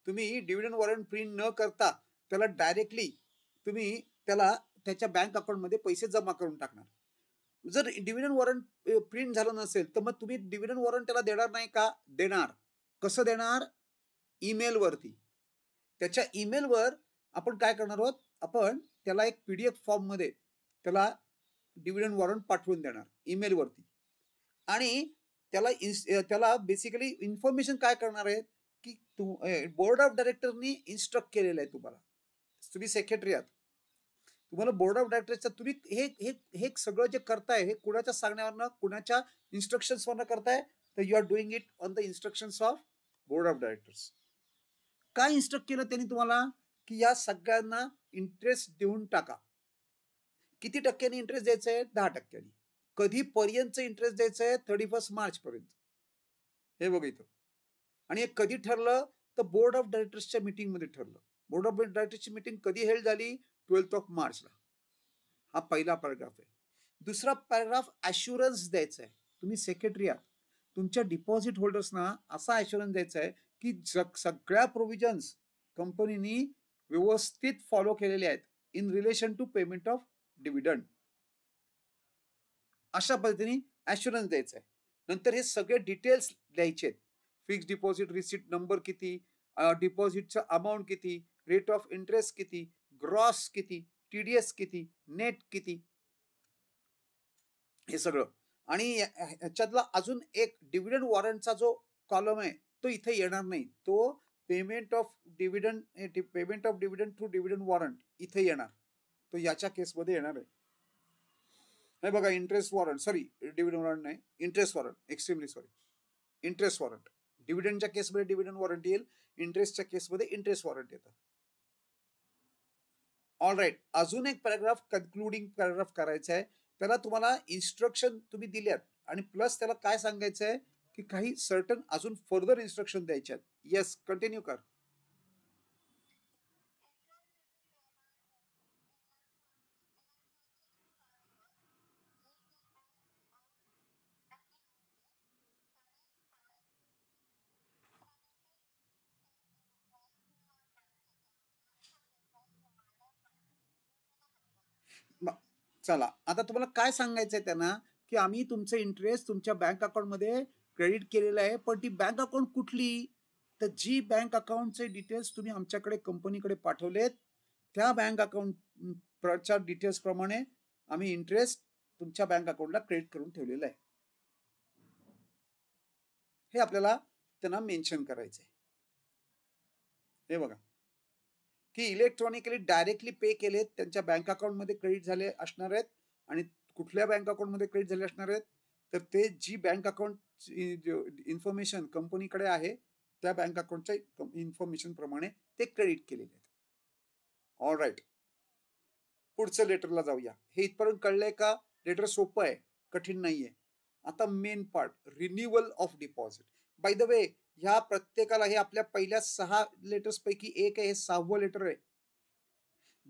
तुम्ही डिव्हिडंड वॉरंट प्रिंट न करता त्याला डायरेक्टली तुम्ही त्याच्या बँक अकाउंटमध्ये पैसे जमा करून टाकणार. जर डिव्हिडंड वॉरंट प्रिंट झालं नसेल तर मग तुम्ही डिव्हिडंड वॉरंट त्याला देणार नाही का? देणार. कसं देणार? ईमेल वरती. त्याच्या ईमेलवर आपण काय करणार आहोत, आपण त्याला एक PDF फॉर्म मध्ये त्याला डिव्हिडंड वॉरंट पाठवून देणार ईमेल वरती. आणि त्याला बेसिकली इन्फॉर्मेशन काय करणार आहे की बोर्ड ऑफ डायरेक्टरनी इन्स्ट्रक्ट केलेलं आहे तुम्हाला. तुम्ही सेक्रेटरी आहात, तुम्हाला बोर्ड ऑफ डायरेक्टरचं तुम्ही हे सगळं जे करताय हे कुणाच्या सांगण्यावरनं, कुणाच्या इन्स्ट्रक्शन्सवरनं करताय, तर you are doing it on the instructions of board of directors. काय इन्स्ट्रक्ट केलं त्यांनी तुम्हाला की या सगळ्यांना इंटरेस्ट देऊन टाका. किती टक्क्यांनी इंटरेस्ट द्यायचा आहे? 10%. कधीपर्यंत इंटरेस्ट द्यायचा आहे? 31 मार्च पर्यंत. हे बघ इथं. आणि हे कधी ठरलं तर बोर्ड ऑफ डायरेक्टर्सच्या मीटिंगमध्ये ठरलं. बोर्ड ऑफ डायरेक्टर्सची मीटिंग कधी हेल्ड झाली? 12 मार्चला. हा पहिला पॅराग्राफ आहे. दुसरा पॅराग्राफ ॲश्युरन्स द्यायचा आहे. तुम्ही सेक्रेटरी आहात, तुमच्या डिपॉझिट होल्डर्सना असा ॲश्युरन्स द्यायचा आहे की सगळ्या प्रोव्हिजन्स कंपनीनी व्यवस्थित फॉलो केलेले आहेत in relation to payment of dividend. अशा पद्धतीने ॲश्युरन्स द्यायचा आहे. नंतर हे सगळे डिटेल्स द्यायचे आहेत. फिक्स डिपॉझिट रिसिट नंबर किती, डिपॉझिटचं अमाऊंट किती, रेट ऑफ इंटरेस्ट किती, ग्रॉस किती, TDS किती, नेट किती, हे सगळं. आणि ह्याच्यातला अजून एक डिव्हिडंड वॉरंटचा जो कॉलम आहे तो इथे येणार नाही. तो payment of dividend through dividend warrant इथे येणार. तो याच्या केसमध्ये येणार आहे. हे बघा, interest warrant, sorry dividend warrant नाही, interest warrant, extremely sorry, interest warrant. डिव्हिडंडच्या केसमध्ये डिव्हिडंड वॉरंट येईल, इंटरेस्टच्या केसमध्ये इंटरेस्ट वॉरंट येतं. All right. अजून एक पॅराग्राफ, कन्क्लुडिंग पॅराग्राफ करायचा आहे. त्याला तुम्हाला इन्स्ट्रक्शन तुम्ही दिल्यात आणि प्लस त्याला काय सांगायचं आहे की काही सर्टन अजून फर्दर इन्स्ट्रक्शन द्यायचे आहेत. येस, कंटिन्यू कर. चला, आता तुम्हाला काय सांगायचंय त्यांना की आम्ही तुमचं इंटरेस्ट तुमच्या बँक अकाउंटमध्ये क्रेडिट केलेलं आहे, पण ती बँक अकाउंट कुठली? तर जी बँक अकाउंटचे डिटेल्स तुम्ही आमच्याकडे कंपनीकडे पाठवलेत त्या बँक अकाउंटच्या डिटेल्स प्रमाणे आम्ही इंटरेस्ट तुमच्या बँक अकाउंटला क्रेडिट करून ठेवलेलं आहे. हे आपल्याला त्यांना मेन्शन करायचंय. हे बघा की इलेक्ट्रॉनिकली डायरेक्टली पे केलेत, त्यांच्या बँक अकाउंटमध्ये क्रेडिट झाले असणार आहेत. आणि कुठल्या बँक अकाउंटमध्ये क्रेडिट झाले असणार आहेत? तर ते जी बँक अकाउंट इन्फॉर्मेशन कंपनीकडे आहे त्या बँक अकाउंटच्या इन्फॉर्मेशन प्रमाणे ते क्रेडिट केलेले आहेत. ऑल राईट, पुढचं लेटरला जाऊया. हे इथपर्यंत कळलंय का? लेटर सोपं आहे, कठीण नाहीये. आता main part, renewal of deposit. By the way, ह्या प्रत्येकाला हे आपल्या पहिल्या 6 लेटर्स पैकी एक आहे, हे 6वं लेटर आहे.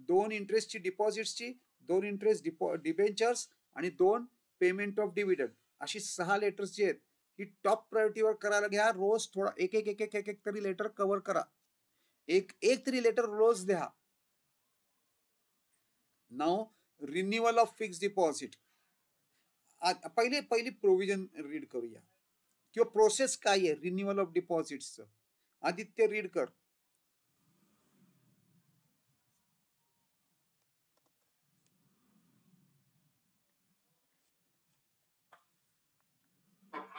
2 इंटरेस्टची डिपॉझिट्सची, 2 इंटरेस्ट डिबेंचर्स आणि 2 पेमेंट ऑफ डिव्हिडंड, अशी 6 लेटर्स जी आहेत ही टॉप प्रायोरिटीवर करायला घ्या. रोज थोडा एक एक एक एक एक एक तरी लेटर कव्हर करा. एक तरी लेटर रोज द्या. Now renewal of fix deposit. पहिली प्रोव्हिजन रीड करूया किंवा प्रोसेस काय आहे रिन्युअल ऑफ डिपॉझिट्सचं. आदित्य रीड कर.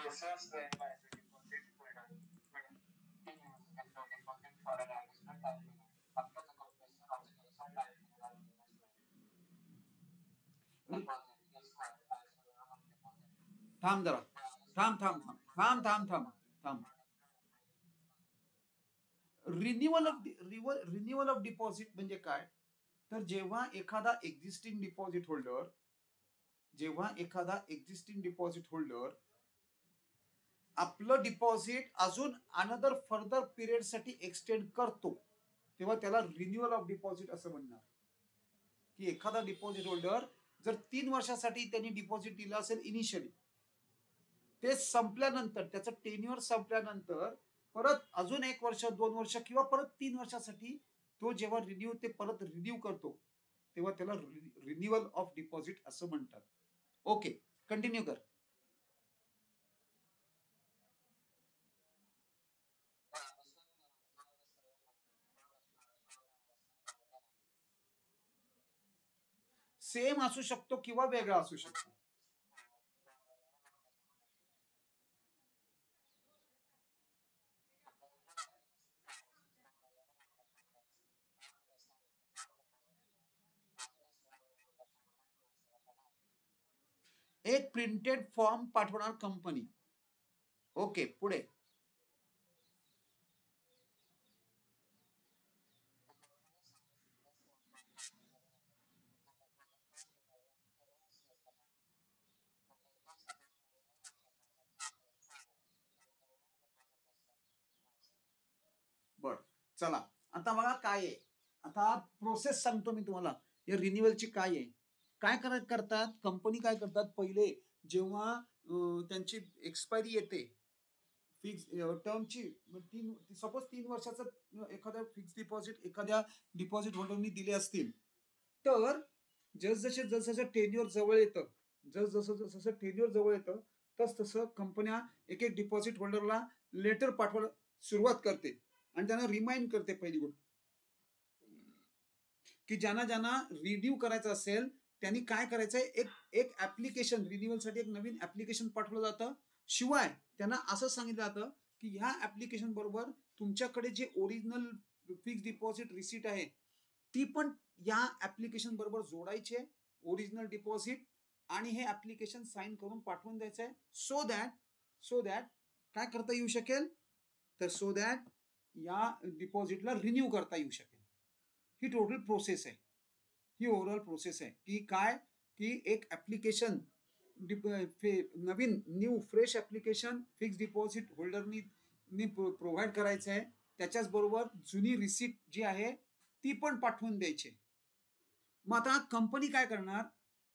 Process the advisor deposit holder continues and no deposit for an additional time period after the completion of the initial time period of investment. Deposit is called as renewal of deposit. थांब जरा, थांब थांब थांब थांब थांब थांब थांब. Renewal of deposit म्हणजे काय? तर जेव्हा एखादा एक्झिस्टिंग डिपॉझिट होल्डर आपलं डिपॉझिट अजून अनदर फर्दर पिरियड साठी एक्सटेंड करतो तेव्हा त्याला रिन्युअल ऑफ डिपॉझिट असं म्हणणार. की एखादा डिपॉझिट होल्डर जर 3 वर्षासाठी त्यांनी डिपॉझिट दिलं असेल इनिशियली, ते संपल्यानंतर त्याचं टेन्युअर संपल्यानंतर परत अजून 1 वर्ष 2 वर्ष किंवा परत 3 वर्षासाठी तो जेव्हा ते परत रिन्यू करतो तेव्हा त्याला रिन्युअल ऑफ डिपॉझिट असं म्हणतात. ओके, कंटिन्यू कर. सेम असू शकतो किंवा वेगळा असू शकतो. एक प्रिंटेड फॉर्म पाठवणार कंपनी. ओके, पुढे. बर, चला आता बघा काय आहे. आता प्रोसेस सांगतो मी तुम्हाला या रिन्युअलची काय आहे. काय करतात कंपनी, काय करतात पहिले जेव्हा त्यांची एक्सपायरी येते फिक्स टर्मची, सपोज 3 वर्षाचं एखाद्या फिक्स डिपॉझिट एखाद्या डिपॉझिट होल्डरनी दिले असतील तर जसजसे टेन्युअर जवळ येतं, जसं टेन्युअर जवळ येतं तसं कंपन्या एक एक डिपॉझिट होल्डरला लेटर पाठवायला सुरुवात करते आणि त्यांना रिमाइंड करते पहिली गोष्ट की ज्यांना रिन्यू करायचं असेल त्यांनी काय करायचंय, एक ऍप्लिकेशन रिन्युअलसाठी एक नवीन ऍप्लिकेशन पाठवलं जातं. शिवाय त्यांना असं सांगितलं जातं की ह्या ऍप्लिकेशन बरोबर तुमच्याकडे जे ओरिजिनल फिक्स डिपॉझिट रिसीट आहे ती पण या ऍप्लिकेशन बरोबर जोडायचे, ओरिजिनल डिपॉझिट, आणि हे ऍप्लिकेशन साइन करून पाठवून द्यायचंय सो दॅट काय करता येऊ शकेल, तर सो दॅट या डिपॉझिटला रिन्यू करता येऊ शकेल. ही टोटल प्रोसेस आहे, ही ओव्हरऑल प्रोसेस आहे की काय की एक ऍप्लिकेशन नवीन new fresh application fix deposit होल्डरनी प्रोव्हाइड करायचं आहे. त्याच्याच बरोबर जुनी रिसीट जी आहे ती पण पाठवून द्यायची. मग आता कंपनी काय करणार,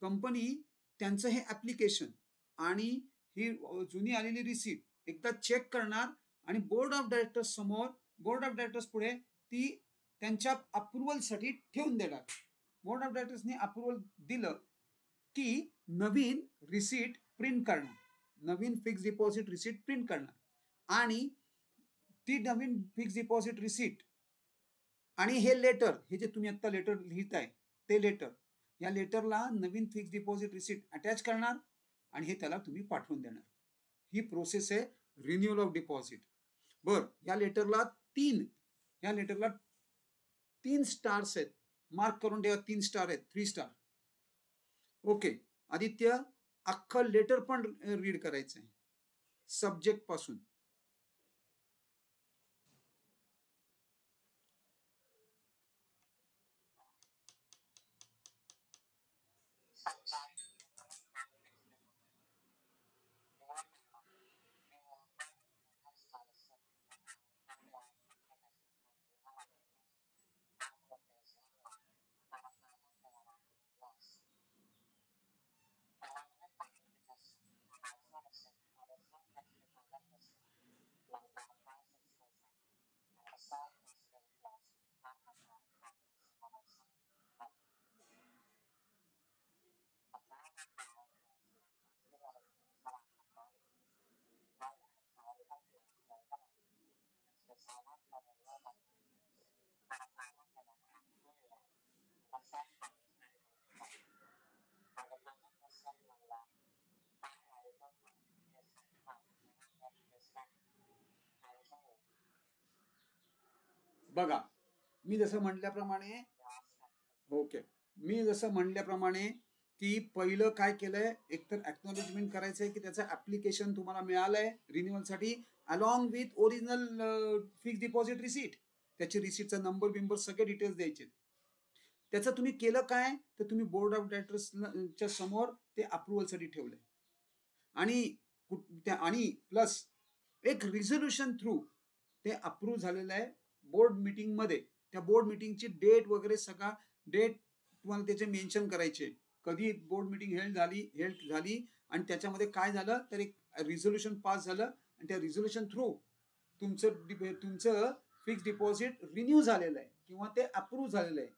कंपनी त्यांचं हे ऍप्लिकेशन आणि ही जुनी आलेली रिसीट एकदा चेक करणार आणि बोर्ड ऑफ डायरेक्टर्स समोर, बोर्ड ऑफ डायरेक्टर्स पुढे ती त्यांच्या अप्रुव्हलसाठी ठेवून देणार. बोर्ड ऑफ डायरेक्टर्सनी अप्रुव्हल दिलं की नवीन रिसीट प्रिंट करणार, नवीन फिक्स डिपॉझिट रिसीट प्रिंट करणार आणि ती नवीन फिक्स डिपॉझिट रिसीट आणि हे लेटर, हे जे तुम्ही आता लेटर लिहिताय ते लेटर, या लेटरला नवीन फिक्स डिपॉझिट रिसीट अटॅच करणार आणि हे त्याला तुम्ही पाठवून देणार. ही प्रोसेस आहे रिन्युअल ऑफ डिपॉझिट. बर, या लेटरला 3 स्टार्स आहेत, मार्क करून ठेवा. 3 स्टार आहेत, 3 स्टार. ओके, आदित्य अख्खं लेटर पण रीड करायचंय सब्जेक्ट पासून. बघा, मी जसं म्हटल्याप्रमाणे की पहिलं काय केलंय, एकतर एक्नॉलेजमेंट करायचंय की त्याचं ऍप्लिकेशन तुम्हाला मिळालंय रिन्युअलसाठी along with original fix deposit receipt. त्याची रिसीटचा नंबर बिंबर सगळे डिटेल्स द्यायचे. त्याचं तुम्ही केलं काय, तर तुम्ही बोर्ड ऑफ डायरेक्टर्सच्या समोर ते अप्रुव्हलसाठी ठेवलंय आणि प्लस एक रिझोल्युशन थ्रू ते अप्रूव्ह झालेलं आहे बोर्ड मीटिंग मध्ये. त्या बोर्ड मीटिंगची डेट वगैरे सगळा डेट तुम्हाला त्याचे मेन्शन करायचे, कधी बोर्ड मीटिंग हेल्ड झाली आणि त्याच्यामध्ये काय झालं तर एक रिझोल्युशन पास झालं आणि त्या रिझोल्युशन थ्रू तुमचं फिक्स डिपॉझिट रिन्यू झालेलं आहे किंवा ते अप्रूव्ह झालेलं आहे,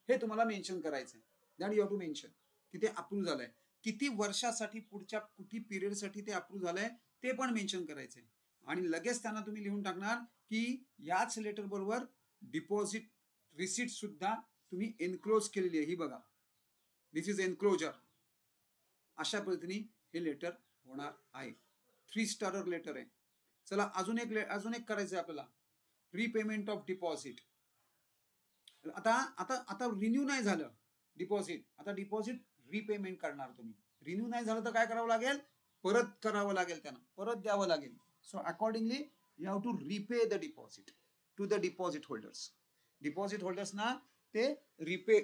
हे तुम्हाला मेन्शन करायचं आहे. That you have to mention की ते अप्रूव्ह झालंय, किती वर्षासाठी, पुढच्या किती पिरियडसाठी ते अप्रूव्ह झालंय ते पण मेन्शन करायचंय. आणि लगेच त्यांना तुम्ही लिहून टाकणार की याच लेटर बरोबर डिपॉझिट रिसिट सुद्धा तुम्ही एनक्लोज केलेली आहे, ही बघा, दिस इज एनक्लोजर. अशा पद्धतीने हे लेटर होणार आहे. 3 स्टार लेटर आहे. चला अजून एक करायचं आहे आपल्याला, रिपेमेंट ऑफ डिपॉझिट. आता आता आता रिन्यू नाही झालं डिपॉझिट, आता डिपॉझिट रिपेमेंट करणार तुम्ही. रिन्यू नाही झालं तर काय करावं लागेल, परत करावं लागेल, त्यांना परत द्यावं लागेल. So accordingly you have to repay the deposit to the deposit holders. Deposit होल्डर्सना ते रिपे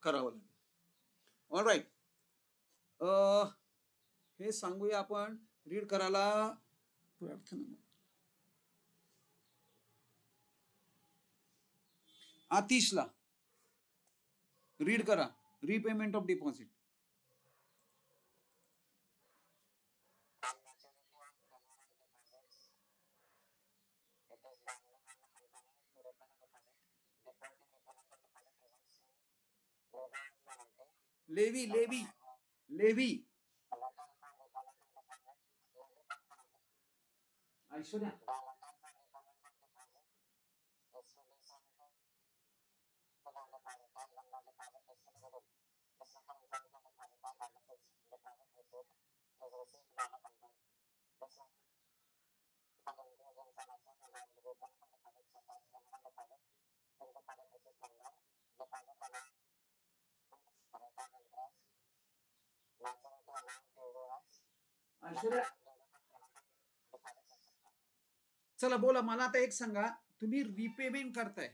करावं लागेल. ऑल राईट, हे सांगूया आपण रीड करायला. आतिशला रीड करा, repayment of deposit. Levi Levi Levi Aishwarya Aishwarya चला बोला, मला आता एक सांगा, तुम्ही रिपेमेंट करताय,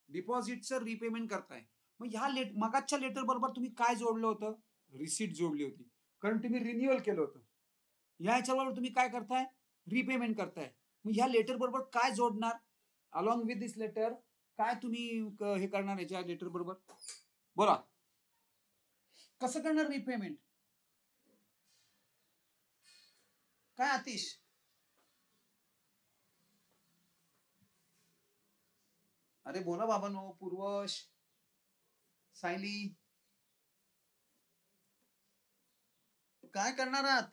डिपॉझिटचं रिपेमेंट करताय, मग ह्या मगाच्या लेटर बरोबर तुम्ही काय जोडलं होतं, रिसीट जोडली होती, कारण तुम्ही रिन्युअल केलं होतं. ह्याच्याबरोबर तुम्ही काय करताय, रिपेमेंट करताय. मग ह्या लेटर बरोबर काय जोडणार, अलॉंग विथ दिस लेटर काय तुम्ही हे करणार याच्या लेटर बरोबर, बोला कसं करणार रिपेमेंट, काय आतिश? अरे बोला बाबा नो, पूर्वश, सायली, काय करणार आहात,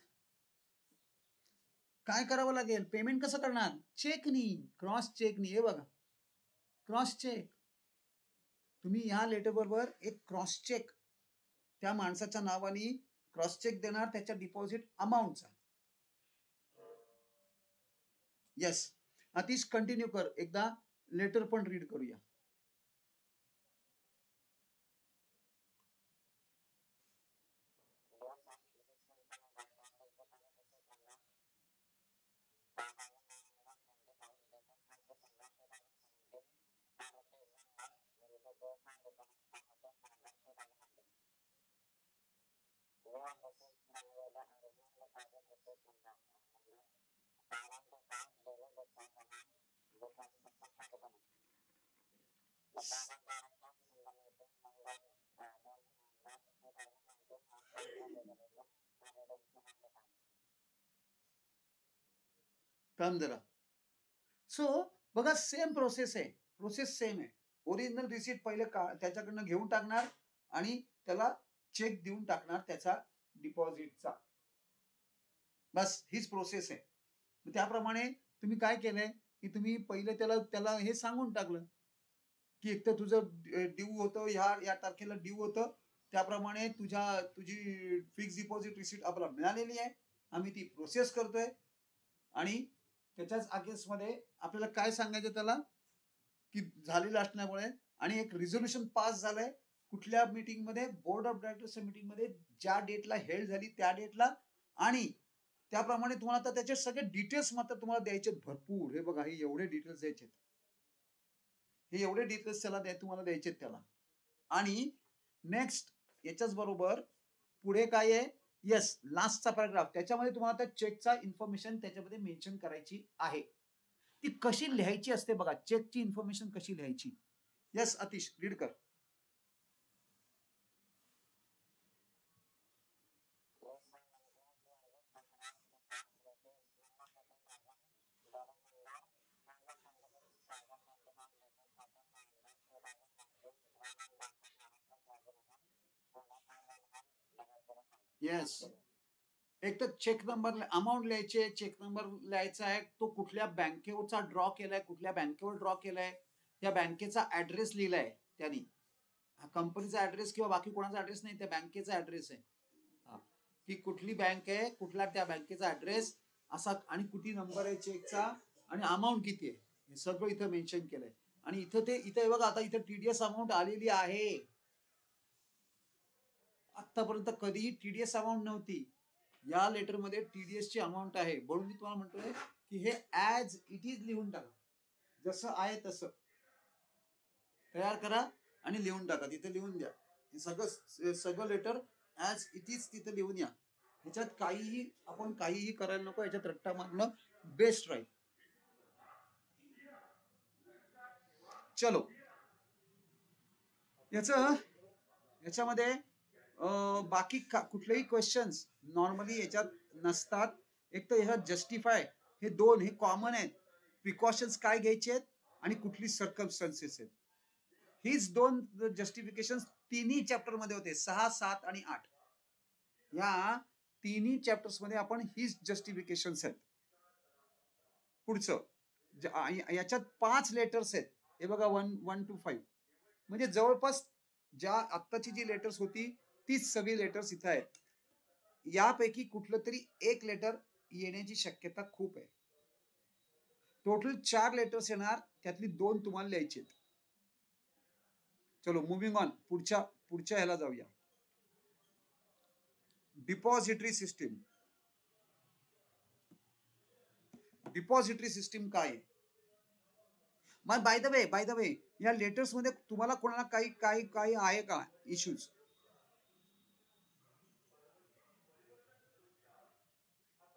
काय करावं लागेल, पेमेंट कसं करणार, चेकनी, क्रॉस चेकनी. हे बघा क्रॉस चेक, तुम्ही ह्या लेटर बरोबर एक क्रॉस चेक त्या माणसाच्या नावाने क्रॉस चेक देणार त्याच्या डिपॉझिट अमाऊंटचा. येस आतिश, कंटिन्यू कर, एकदा लेटर पण रीड करूया. थांब जरा. सो बघा सेम प्रोसेस आहे, प्रोसेस सेम आहे. ओरिजिनल रिसीट पहिले त्याच्याकडनं घेऊन टाकणार आणि त्याला चेक देऊन टाकणार त्याचा डिपॉझिटचा, बस हीच प्रोसेस आहे. त्याप्रमाणे तुम्ही काय केलंय की तुम्ही पहिले त्याला हे सांगून टाकलं की एक तर तुझं ड्यू होतं, या तारखेला ड्यू होतं, त्याप्रमाणे तुझी फिक्स डिपॉझिट रिसीट आपल्याला मिळालेली आहे, आम्ही ती प्रोसेस करतोय. आणि त्याच्याच अगेन्स्टमध्ये आपल्याला काय सांगायचं त्याला की झालेलं असल्यामुळे, आणि एक रिझोल्युशन पास झालंय कुठल्या मीटिंगमध्ये, बोर्ड ऑफ डायरेक्टर्सच्या मीटिंगमध्ये, ज्या डेटला हेल्ड झाली त्या डेटला, आणि त्याप्रमाणे तुम्हाला आता त्याचे सगळे डिटेल्स मात्र तुम्हाला द्यायचे भरपूर. हे बघा, हे एवढे डिटेल्स द्यायचे, हे एवढे डिटेल्स तुम्हाला द्यायचे त्याला. आणि नेक्स्ट याच्याच बरोबर पुढे काय आहे, येस, लास्टचा पॅराग्राफ, त्याच्यामध्ये तुम्हाला त्या चेकचा इन्फॉर्मेशन त्याच्यामध्ये मेन्शन करायची आहे. ती कशी लिहायची असते बघा, चेकची इन्फॉर्मेशन कशी लिहायची. येस अतिश, रीड कर. येस, एक तर चेक नंबर, अमाऊंट लिहायचे, चेक नंबर लिहायचा आहे, तो कुठल्या बँकेचा ड्रॉ केलाय, कुठल्या बँकेवर ड्रॉ केलाय, त्या बँकेचा ऍड्रेस लिहिलाय त्यांनी, कंपनीचा ऍड्रेस किंवा बाकी कोणाचा ऍड्रेस नाही, त्या बँकेचा ऍड्रेस आहे, की कुठली बँक आहे, कुठला त्या बँकेचा ऍड्रेस असा, आणि किती नंबर आहे चेकचा, आणि अमाऊंट किती आहे, हे सगळं इथं मेन्शन केलंय. आणि इथं बघा, आता इथं टीडीएस अमाऊंट आलेली आहे. आतापर्यंत कधीही टीडीएस अमाऊंट नव्हती, या लेटर मध्ये टीडीएस ची अमाऊंट आहे. म्हणून मी तुम्हाला म्हणतोय की हे ऍज इट इज लिहून टाका, जसं आहे तसं तयार करा आणि लिहून टाका, तिथे लिहून द्या. हे सगळं लेटर ऍज इट इज तिथे लिहून या. ह्याच्यात काहीही करायला नको, ह्याच्यात रट्टा मारणं बेस्ट राहील. चलो, याच्यामध्ये बाकी कुठलेही क्वेश्चन्स नॉर्मली याच्यात नसतात. एक तर ह्याच्यात जस्टिफाय, हे दोन हे कॉमन आहेत, प्रिकॉशन्स काय घ्यायचे आहेत आणि कुठली सर्कमस्टन्सेस आहेत, हीच दोन जस्टिफिकेशन तिन्ही चॅप्टर मध्ये होते, 6, 7 आणि 8. या तिन्ही चॅप्टर्स मध्ये आपण हीच जस्टिफिकेशन्स आहेत. पुढचं याच्यात 5 लेटर्स आहेत, हे बघा 1 to 5, म्हणजे जवळपास ज्या आत्ताची जी लेटर्स होती तीच सगळी लेटर्स इथं आहेत. यापैकी कुठलं तरी एक लेटर येण्याची शक्यता खूप आहे. टोटल 4 लेटर्स येणार, त्यातली 2 तुम्हाला लिहायचे आहेत. चलो मुव्हिंग ऑन, पुढच्या ह्याला जाऊया. Depository system. डिपॉझिटरी सिस्टीम काय आहे? मग बाय द वे या लेटर्स मध्ये तुम्हाला कोणाला काही आहे का इश्यूज?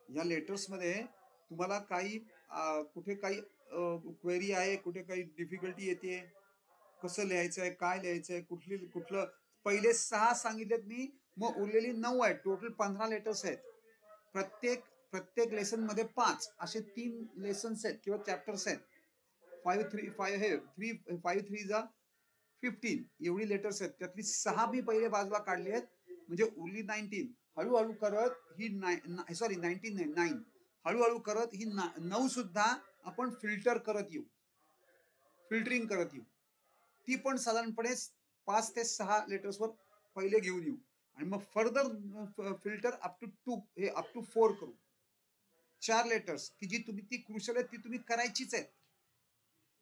या लेटर्स मध्ये तुम्हाला कुठे काही क्वेरी आहे, कुठे काही डिफिकल्टी येते, कसं लिहायचं आहे, काय लिहायचं आहे, कुठलं पहिले 6 सांगितलेत मी, मग उरलेली 9 आहेत. टोटल 15 लेटर्स आहेत. प्रत्येक लेसन मध्ये 5 असे 3 लेसन्स आहेत किंवा चॅप्टर्स आहेत. 5 3 जा 15 एवढी लेटर्स आहेत. त्यातली 6 मी पहिले बाजूला काढली आहेत, म्हणजे उरली 19. हळूहळू करत ही 19 नाही 9, हळूहळू करत ही 9 सुद्धा आपण फिल्टरिंग करत येऊ. ती पण साधारणपणे 5 ते 6 लेटर्सवर पहिले घेऊन येऊ, आणि मग फर्दर फिल्टर अप टू 4 करू. 4 लेटर्स की जी ती क्रुशल आहेत, ती तुम्ही करायचीच आहेत,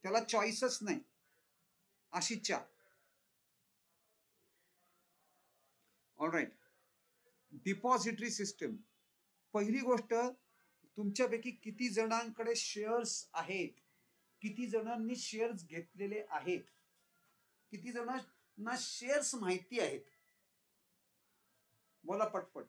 त्याला चॉईसच नाही, अशी 4. ऑलराईट. Depository system. पहिली गोष्ट, तुमच्यापैकी किती जणांकडे शेअर्स आहेत, किती जणांनी शेअर्स घेतलेले आहेत, किती जणांना शेअर्स माहिती आहेत, बोला पटपट.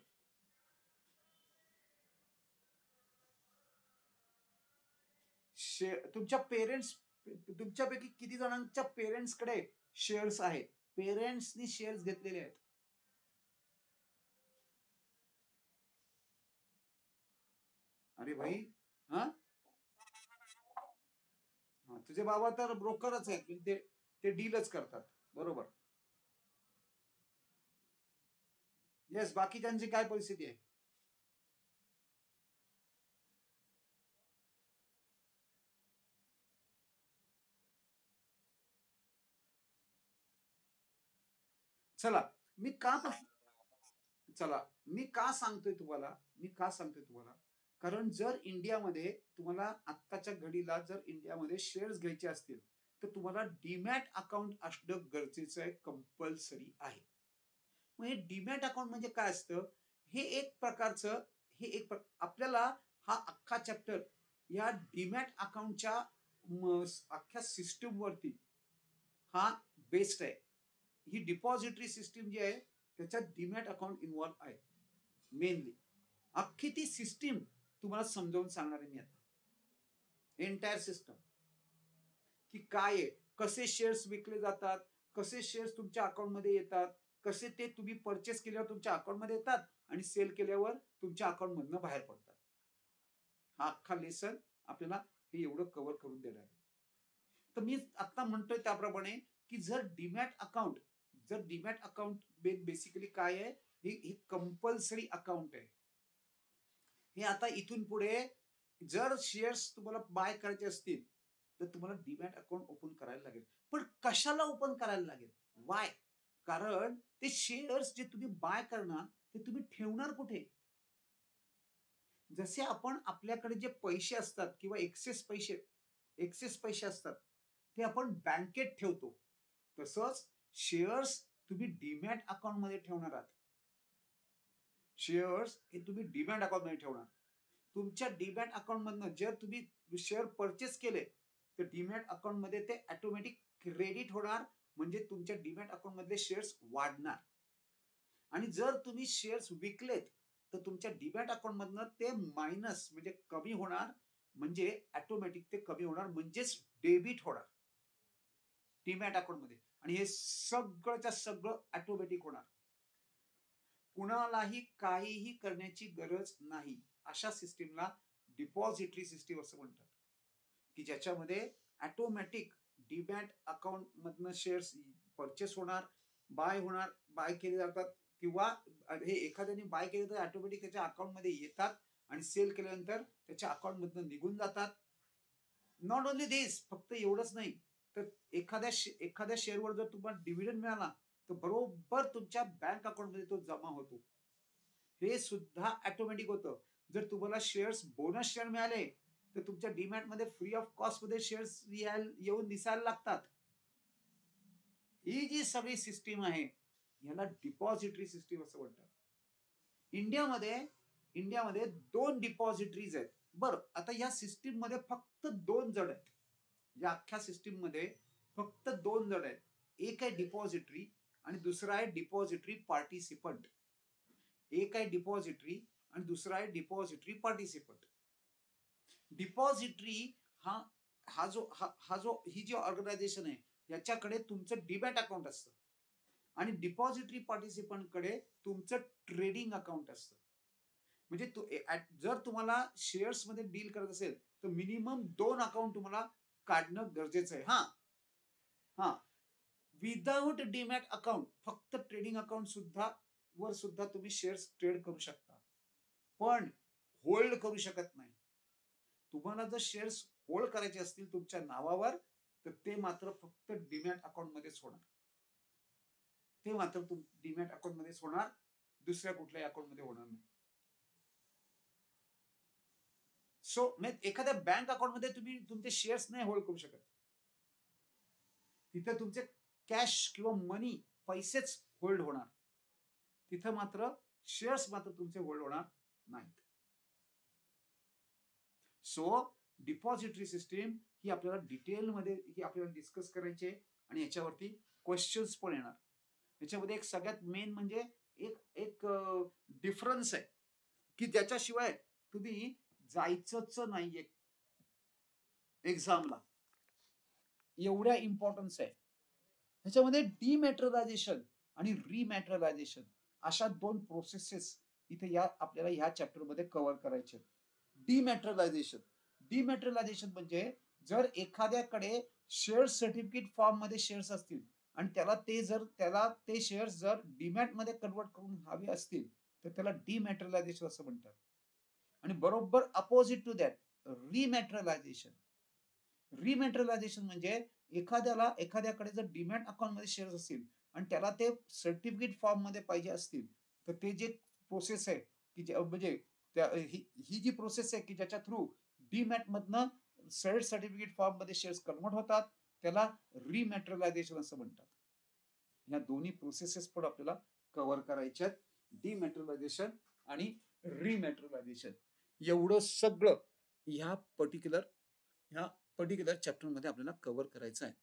तुमच्यापैकी किती जणांच्या पेरेंट्सकडे शेअर्स आहेत, पेरेंट्सनी शेअर्स घेतलेले आहेत? अरे भाई, हा तुझे बाबा तर ब्रोकरच आहेत, ते डीलच करतात, बरोबर. येस, बाकी त्यांची काय परिस्थिती आहे? चला मी का सांगतोय तुम्हाला, कारण जर इंडियामध्ये तुम्हाला आत्ताच्या घडीला जर इंडियामध्ये शेअर्स घ्यायचे असतील तर तुम्हाला डीमॅट अकाउंट असणं गरजेचं आहे, कंपल्सरी आहे. मग हे डीमॅट अकाउंट म्हणजे काय असतं? हे एक प्रकारचं आपल्याला हा अख्खा चॅप्टर या डीमॅट अकाउंटच्या अख्ख्या सिस्टीम वरती हा बेस्ड आहे. ही डिपॉझिटरी सिस्टीम जी आहे त्याच्यात डीमॅट अकाउंट इन्व्हॉल्व आहे. मेनली अख्खी ती सिस्टीम तुम्हाला समजावून सांगणार आहे मी आता. एंटायर सिस्टम की काय आहे, कसे शेअर्स विकले जातात, कसे शेअर्स तुमच्या अकाउंटमध्ये येतात, कसे ते तुम्ही परचेस केल्यावर तुमच्या अकाउंटमध्ये येतात आणि सेल केल्यावर तुमच्या अकाउंटमधनं बाहेर पडतात. हा अख्खा लेसन आपल्याला हे एवढं कव्हर करून देणार आहे. तर मी आता म्हणतोय त्याप्रमाणे की जर डीमॅट अकाउंट बेसिकली काय आहे, हे कंपल्सरी अकाउंट आहे. हे आता इथून पुढे जर शेअर्स तुम्हाला बाय करायचे असतील तर तुम्हाला डीमॅट अकाउंट ओपन करायला लागेल. पण कशाला ओपन करायला लागेल? वाय? कारण ते शेअर्स जे तुम्ही बाय करणार ते तुम्ही ठेवणार कुठे? जसे आपण आपल्याकडे जे पैसे असतात किंवा एक्सेस पैसे असतात ते आपण बँकेत ठेवतो, तसंच शेअर्स तुम्ही डीमॅट अकाउंट मध्ये ठेवणार आहात. शेअर्स हे तुम्ही डीमॅट अकाउंट मध्ये ठेवणार. तुमच्या डीमॅट अकाउंट मधनं जर तुम्ही शेअर परचेस केले तर डीमॅट अकाउंट मध्ये ते ऑटोमॅटिक क्रेडिट होणार, म्हणजे तुमच्या डीमॅट अकाउंट मधले शेअर्स वाढणार. आणि जर तुम्ही शेअर्स विकलेत तर तुमच्या डीमॅट अकाउंट मधनं ते मायनस म्हणजे कमी होणार, म्हणजे ऑटोमॅटिक ते कमी होणार, म्हणजेच डेबिट होणार डीमॅट अकाउंट मध्ये. आणि हे सगळंच्या सगळं ऑटोमॅटिक होणार, कुणालाही काहीही करण्याची गरज नाही. अशा सिस्टीमला डिपॉझिटरी सिस्टीम असं म्हणतात, की ज्याच्यामध्ये ऑटोमॅटिक डीमॅट अकाउंट मधनं शेअर्स परचेस होणार, बाय केले जातात, किंवा हे एखाद्याने बाय केले तर ऑटोमॅटिक त्याच्या अकाउंट मध्ये येतात आणि सेल केल्यानंतर त्याच्या अकाउंट मधनं निघून जातात. नॉट ओनली दिस, फक्त एवढंच नाही तर एखाद्या शेअरवर जर तुम्हाला डिव्हिडंड मिळाला तर बरोबर तुमच्या बँक अकाउंट मध्ये तो जमा होतो. हे सुद्धा ऑटोमॅटिक होतं. जर तुम्हाला शेअर्स बोनस शेअर मिळाले तर तुमच्या डीमॅट मध्ये फ्री ऑफ कॉस्ट मध्ये शेअर्स येऊन दिसायला लागतात. ही जी सगळी सिस्टीम आहे याला डिपॉझिटरी सिस्टीम असं म्हणतात. इंडियामध्ये 2 डिपॉझिटरीज आहेत. बरं, आता या सिस्टीम मध्ये फक्त 2 जण आहेत. या अख्ख्या सिस्टीम मध्ये फक्त 2 जण आहेत. एक आहे डिपॉझिटरी आणि दुसरा आहे डिपॉझिटरी पार्टिसिपंट. एक आहे डिपॉझिटरी आणि दुसरा आहे डिपॉझिटरी पार्टिसिपंट. डिपॉझिटरी ही जी ऑर्गनायझेशन आहे याच्याकडे तुमचं डीमॅट अकाउंट असतं आणि डिपॉझिटरी पार्टिसिपंट कडे तुमचं ट्रेडिंग अकाउंट असतं. म्हणजे जर तुम्हाला शेअर्स मध्ये डील करत असेल तर मिनिमम 2 अकाउंट तुम्हाला काढणं गरजेचं आहे. हा विदाउट डीमॅट अकाउंट फक्त ट्रेडिंग अकाउंट सुद्धा तुम्ही शेअर्स ट्रेड करू शकता, पण होल्ड करू शकत नाही. तुम्हाला जर शेअर्स होल्ड करायचे असतील तुमच्या नावावर तर ते मात्र फक्त डीमॅट अकाउंट मध्येच होणार. ते मात्र डीमॅट अकाउंट मध्येच होणार, दुसऱ्या कुठल्याही अकाउंट मध्ये होणार नाही. सो एखाद्या बँक अकाउंट मध्ये तुम्ही तुमचे शेअर्स नाही होल्ड करू शकत. तिथे तुमचे कॅश किंवा मनी पैसेच होल्ड होणार. तिथं मात्र शेअर्स मात्र तुमचे होल्ड होणार नाहीत. सो डिपॉझिटरी सिस्टीम ही आपल्याला डिटेलमध्ये आपल्याला डिस्कस करायची आहे आणि याच्यावरती क्वेश्चन्स पण येणार. याच्यामध्ये एक सगळ्यात मेन म्हणजे एक डिफरन्स आहे की ज्याच्याशिवाय तुम्ही जायचंच नाहीये एक्झामला, एवढ्या इम्पॉर्टन्स आहे. ह्याच्यामध्ये डिमॅटेरियलायझेशन आणि रिमॅटेरियलायझेशन अशा 2 प्रोसेसेस इथे आपल्याला ह्या चॅप्टर मध्ये कव्हर करायचे. डिमॅटेरियलायझेशन म्हणजे जर एखाद्याकडे शेअर सर्टिफिकेट फॉर्म मध्ये शेअर्स असतील आणि त्याला ते शेअर्स जर डीमॅट मध्ये कन्वर्ट करून हवे असतील तर त्याला डिमॅटेरियलायझेशन असं म्हणतात. आणि बरोबर अपोजिट टू दॅट रिमॅटेरियलायझेशन. रिमॅटेरियलायझेशन म्हणजे एखाद्याकडे जर डीमॅट अकाउंट मध्ये शेअर्स असतील आणि त्याला ते सर्टिफिकेट फॉर्म मध्ये पाहिजे असतील तर ते जे प्रोसेस आहे की म्हणजे ही जी प्रोसेस आहे की ज्याच्या थ्रू डीमॅट मधनं शेअर सर्टिफिकेट फॉर्म मध्ये शेअर्स कन्वर्ट होतात त्याला रिमॅटेरियलायझेशन असं म्हणतात. या दोन्ही प्रोसेसेस पण आपल्याला कव्हर करायच्यात, डिमॅटेरियलायझेशन आणि रिमॅटेरियलायझेशन. एवढं सगळं ह्या पर्टिक्युलर चॅप्टर मध्ये आपल्याला कव्हर करायचं आहे.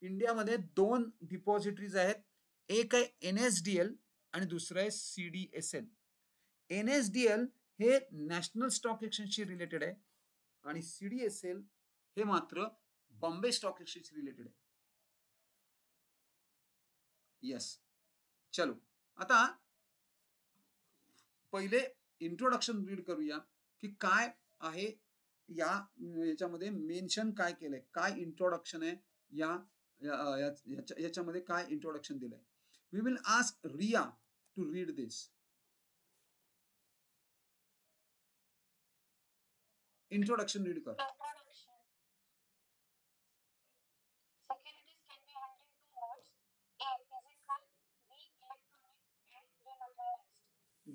इंडियामध्ये 2 डिपॉझिटरीज आहेत. एक आहे NSDL आणि दुसरं आहे CDSL. NSDL हे नॅशनल स्टॉक एक्सचेंजशी रिलेटेड आहे आणि CDSL हे मात्र बॉम्बे स्टॉक एक्सचेंज रिलेटेड आहे. येस, चलो आता पहिले इंट्रोडक्शन रीड करूया की काय आहे याच्यामध्ये मेन्शन काय केलंय, काय इंट्रोडक्शन आहे याच्यामध्ये काय इंट्रोडक्शन दिलंय. We will ask Riya to read this. Introduction read कर. Securities can be handled in two modes: A, physical; B, electronic and dematerialized.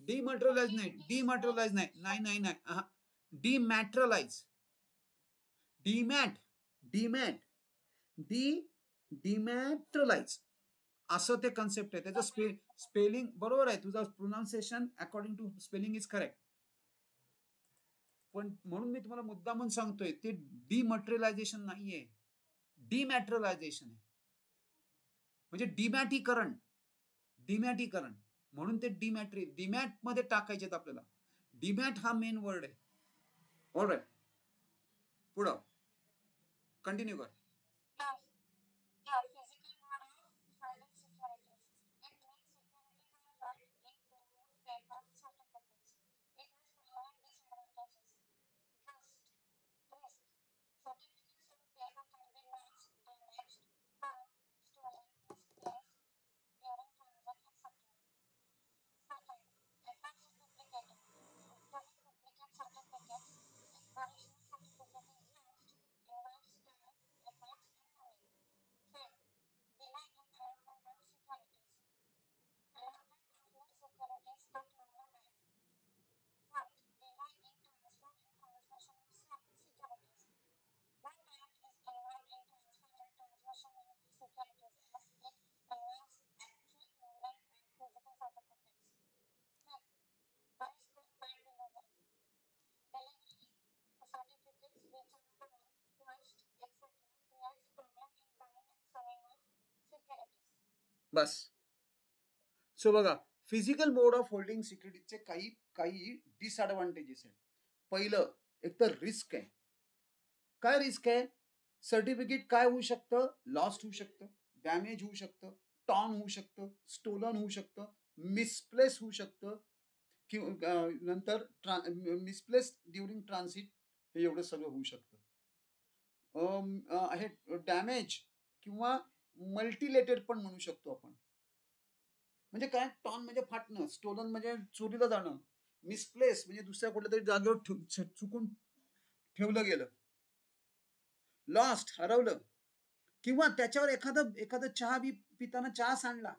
डिमॅटेरियलाइज नाही, डिमॅटेरियलाइज नाही, नाही नाही नाही, डिमॅटेरियलाइज, डिमॅटेरियलाइज असं ते कन्सेप्ट आहे. त्याचं स्पेलिंग बरोबर आहे, तुझं pronunciation according to spelling is correct. पण म्हणून मी तुम्हाला मुद्दामून सांगतोय ते डिमॅटेरियलायझेशन नाहीये, डिमॅटेरियलायझेशन आहे. म्हणजे डिमॅटीकरण, डिमॅटीकरण म्हणून ते डिमॅट मध्ये टाकायचे आपल्याला. डिमॅट हा मेन वर्ड आहे. ऑलराईट, पुढं कंटिन्यू कर. बस. सो बघा, फिजिकल मोड ऑफ होल्डिंग सिक्युरिटीचे काही डिसएडव्हान्टेजेस आहेत. पहिलं एक तर रिस्क आहे. काय रिस्क आहे? सर्टिफिकेट काय होऊ शकतं? लॉस्ट होऊ शकतं, डॅमेज होऊ शकतं, टॉर्न होऊ शकतं, स्टोलन होऊ शकतं, मिसप्लेस होऊ शकतं, किंवा नंतर मिसप्लेस ड्युरिंग ट्रान्सिट, हे एवढं सगळं होऊ शकतं. आहे डॅमेज किंवा मल्टिलेटेड पण म्हणू शकतो आपण. म्हणजे काय? टॉर्न म्हणजे फाटणं, स्टोलन म्हणजे चोरीला जाणं, मिसप्लेस म्हणजे दुसऱ्या कुठल्या तरी जागेवर चुकून ठेवलं गेलं, लॉस्ट हरवलं, किंवा त्याच्यावर एखादं चहा बी पिताना चहा सांडला,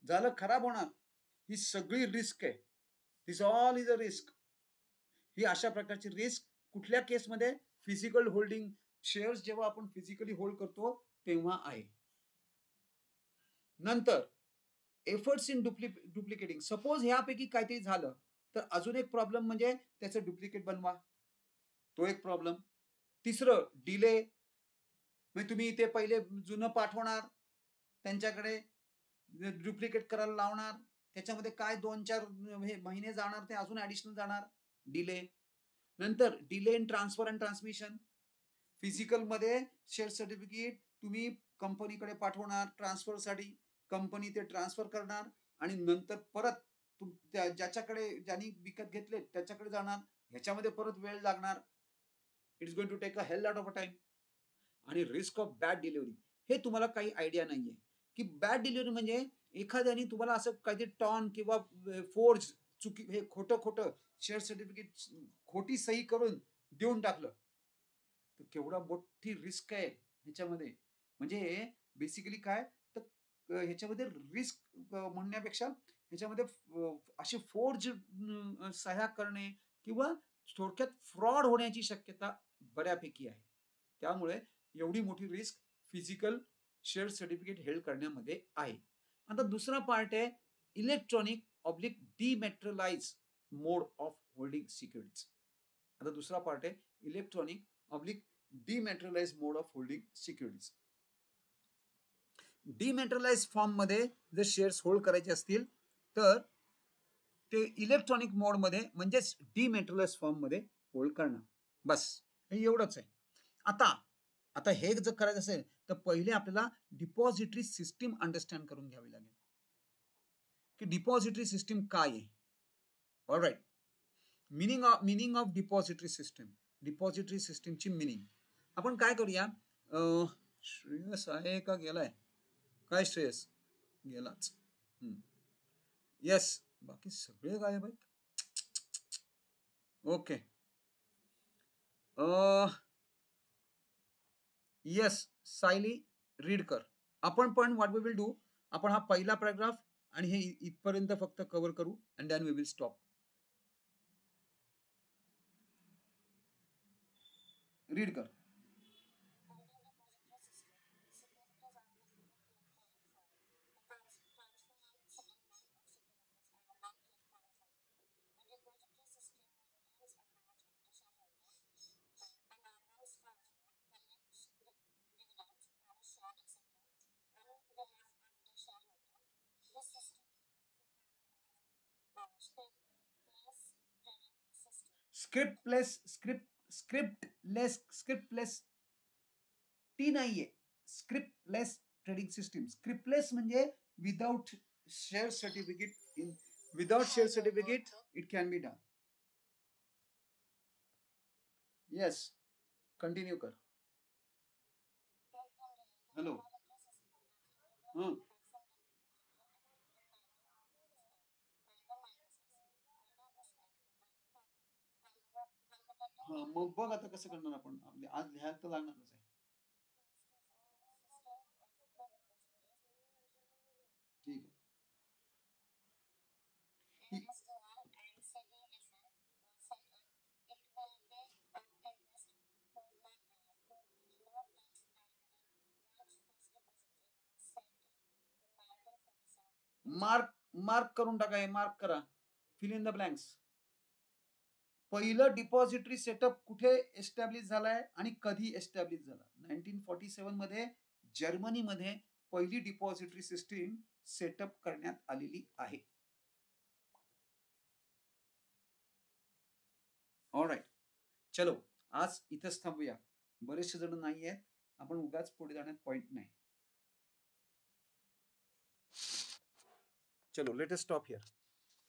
झालं खराब होणार. ही सगळी रिस्क आहे. दिस ऑल इज अ रिस्क. ही अशा प्रकारची रिस्क कुठल्या केसमध्ये? फिजिकल होल्डिंग शेअर्स जेव्हा आपण फिजिकली होल्ड करतो तेव्हा आहे. नंतर एफर्ट्स इन डुप्लिकेटिंग. सपोज ह्यापैकी काहीतरी झालं तर अजून एक प्रॉब्लेम म्हणजे त्याचं डुप्लिकेट बनवा, तो एक प्रॉब्लेम. तिसरं डिले, म्हणजे तुम्ही इथे पहिले जुनं पाठवणार, त्यांच्याकडे डुप्लिकेट करायला लावणार, त्याच्यामध्ये काय 2-4 महिने जाणार, ते अजून ऍडिशनल जाणार, डिले. नंतर delay in transfer and transmission. Physical मध्ये शेअर सर्टिफिकेट तुम्ही कंपनीकडे पाठवणार ट्रान्सफरसाठी, कंपनी ते ट्रान्सफर करणार आणि नंतर परत ज्याने विकत घेतले त्याच्याकडे जाणार, ह्याच्यामध्ये परत वेळ लागणार. It is going to take a hell lot of a time. आणि रिस्क ऑफ बॅड डिलिव्हरी, हे तुम्हाला काही आयडिया नाहीये की बॅड डिलिव्हरी म्हणजे एखाद्याने तुम्हाला असं काहीतरी टॉर्न किंवा फोर्ज चुकी, हे खोटं शेअर सर्टिफिकेट खोटी सही करून देऊन टाकलं, तर केवढा मोठी रिस्क आहे ह्याच्यामध्ये. म्हणजे बेसिकली काय तर ह्याच्यामध्ये रिस्क म्हणण्यापेक्षा ह्याच्यामध्ये असे फोर्ज सह्या करणे किंवा थोडक्यात फ्रॉड होण्याची शक्यता बऱ्यापैकी आहे. त्यामुळे एवढी मोठी risk physical share certificate held करण्यामध्ये आहे. आता दुसरा पार्ट आहे electronic oblique dematerialise mode of holding securities. आता दुसरा पार्ट आहे electronic oblique dematerialise mode of holding securities. Dematerialise form मध्ये जर शेअर्स होल्ड करायचे असतील तर ते इलेक्ट्रॉनिक मोडमध्ये म्हणजेच डिमेटेरियलाइज फॉर्ममध्ये होल्ड करणार. बस हे एवढंच आहे. आता हे जर करायचं असेल तर पहिले आपल्याला डिपॉझिटरी सिस्टीम अंडरस्टँड करून घ्यावी लागेल की डिपॉझिटरी सिस्टीम काय आहे. All right, meaning of depository system. Depository सिस्टीमची मिनिंग आपण काय करूया. श्रेयस आहे का गेलाय? काय श्रेयस? गेलाच. येस, बाकी सगळे गायब आहेत. ओके. येस सायली, रीड कर. आपण पण व्हॉट वी विल डू, आपण हा पहिला पॅराग्राफ आणि हे इथपर्यंत फक्त कव्हर करू and then we will stop. Read कर. स्क्रिप्टलेस टी नाहीये. Scriptless trading system. स्क्रिप्टलेस म्हणजे without share certificate. Without share certificate it can be done. Yes, continue कर. हॅलो. मग बघ आता कसं करणार आपण. आज लिहायला तर लागणारच आहे. ठीक आहे. मार्क करून टाका. मार्क करा. Fill in the blanks. पहिलं डिपॉझिटरी सेटअप कुठे एस्टॅब्लिश झालाय आणि कधी एस्टॅब्लिश झाला? 1947 मध्ये जर्मनीमध्ये पहिली डिपॉझिटरी सिस्टीम सेटअप करण्यात आलेली आहे. ऑलराईट, चलो आज इथंच थांबूया. बरेचसे जण नाही आहेत, आपण उगाच पुढे जाण्यात पॉइंट नाही. चलो लेट अस स्टॉप हियर.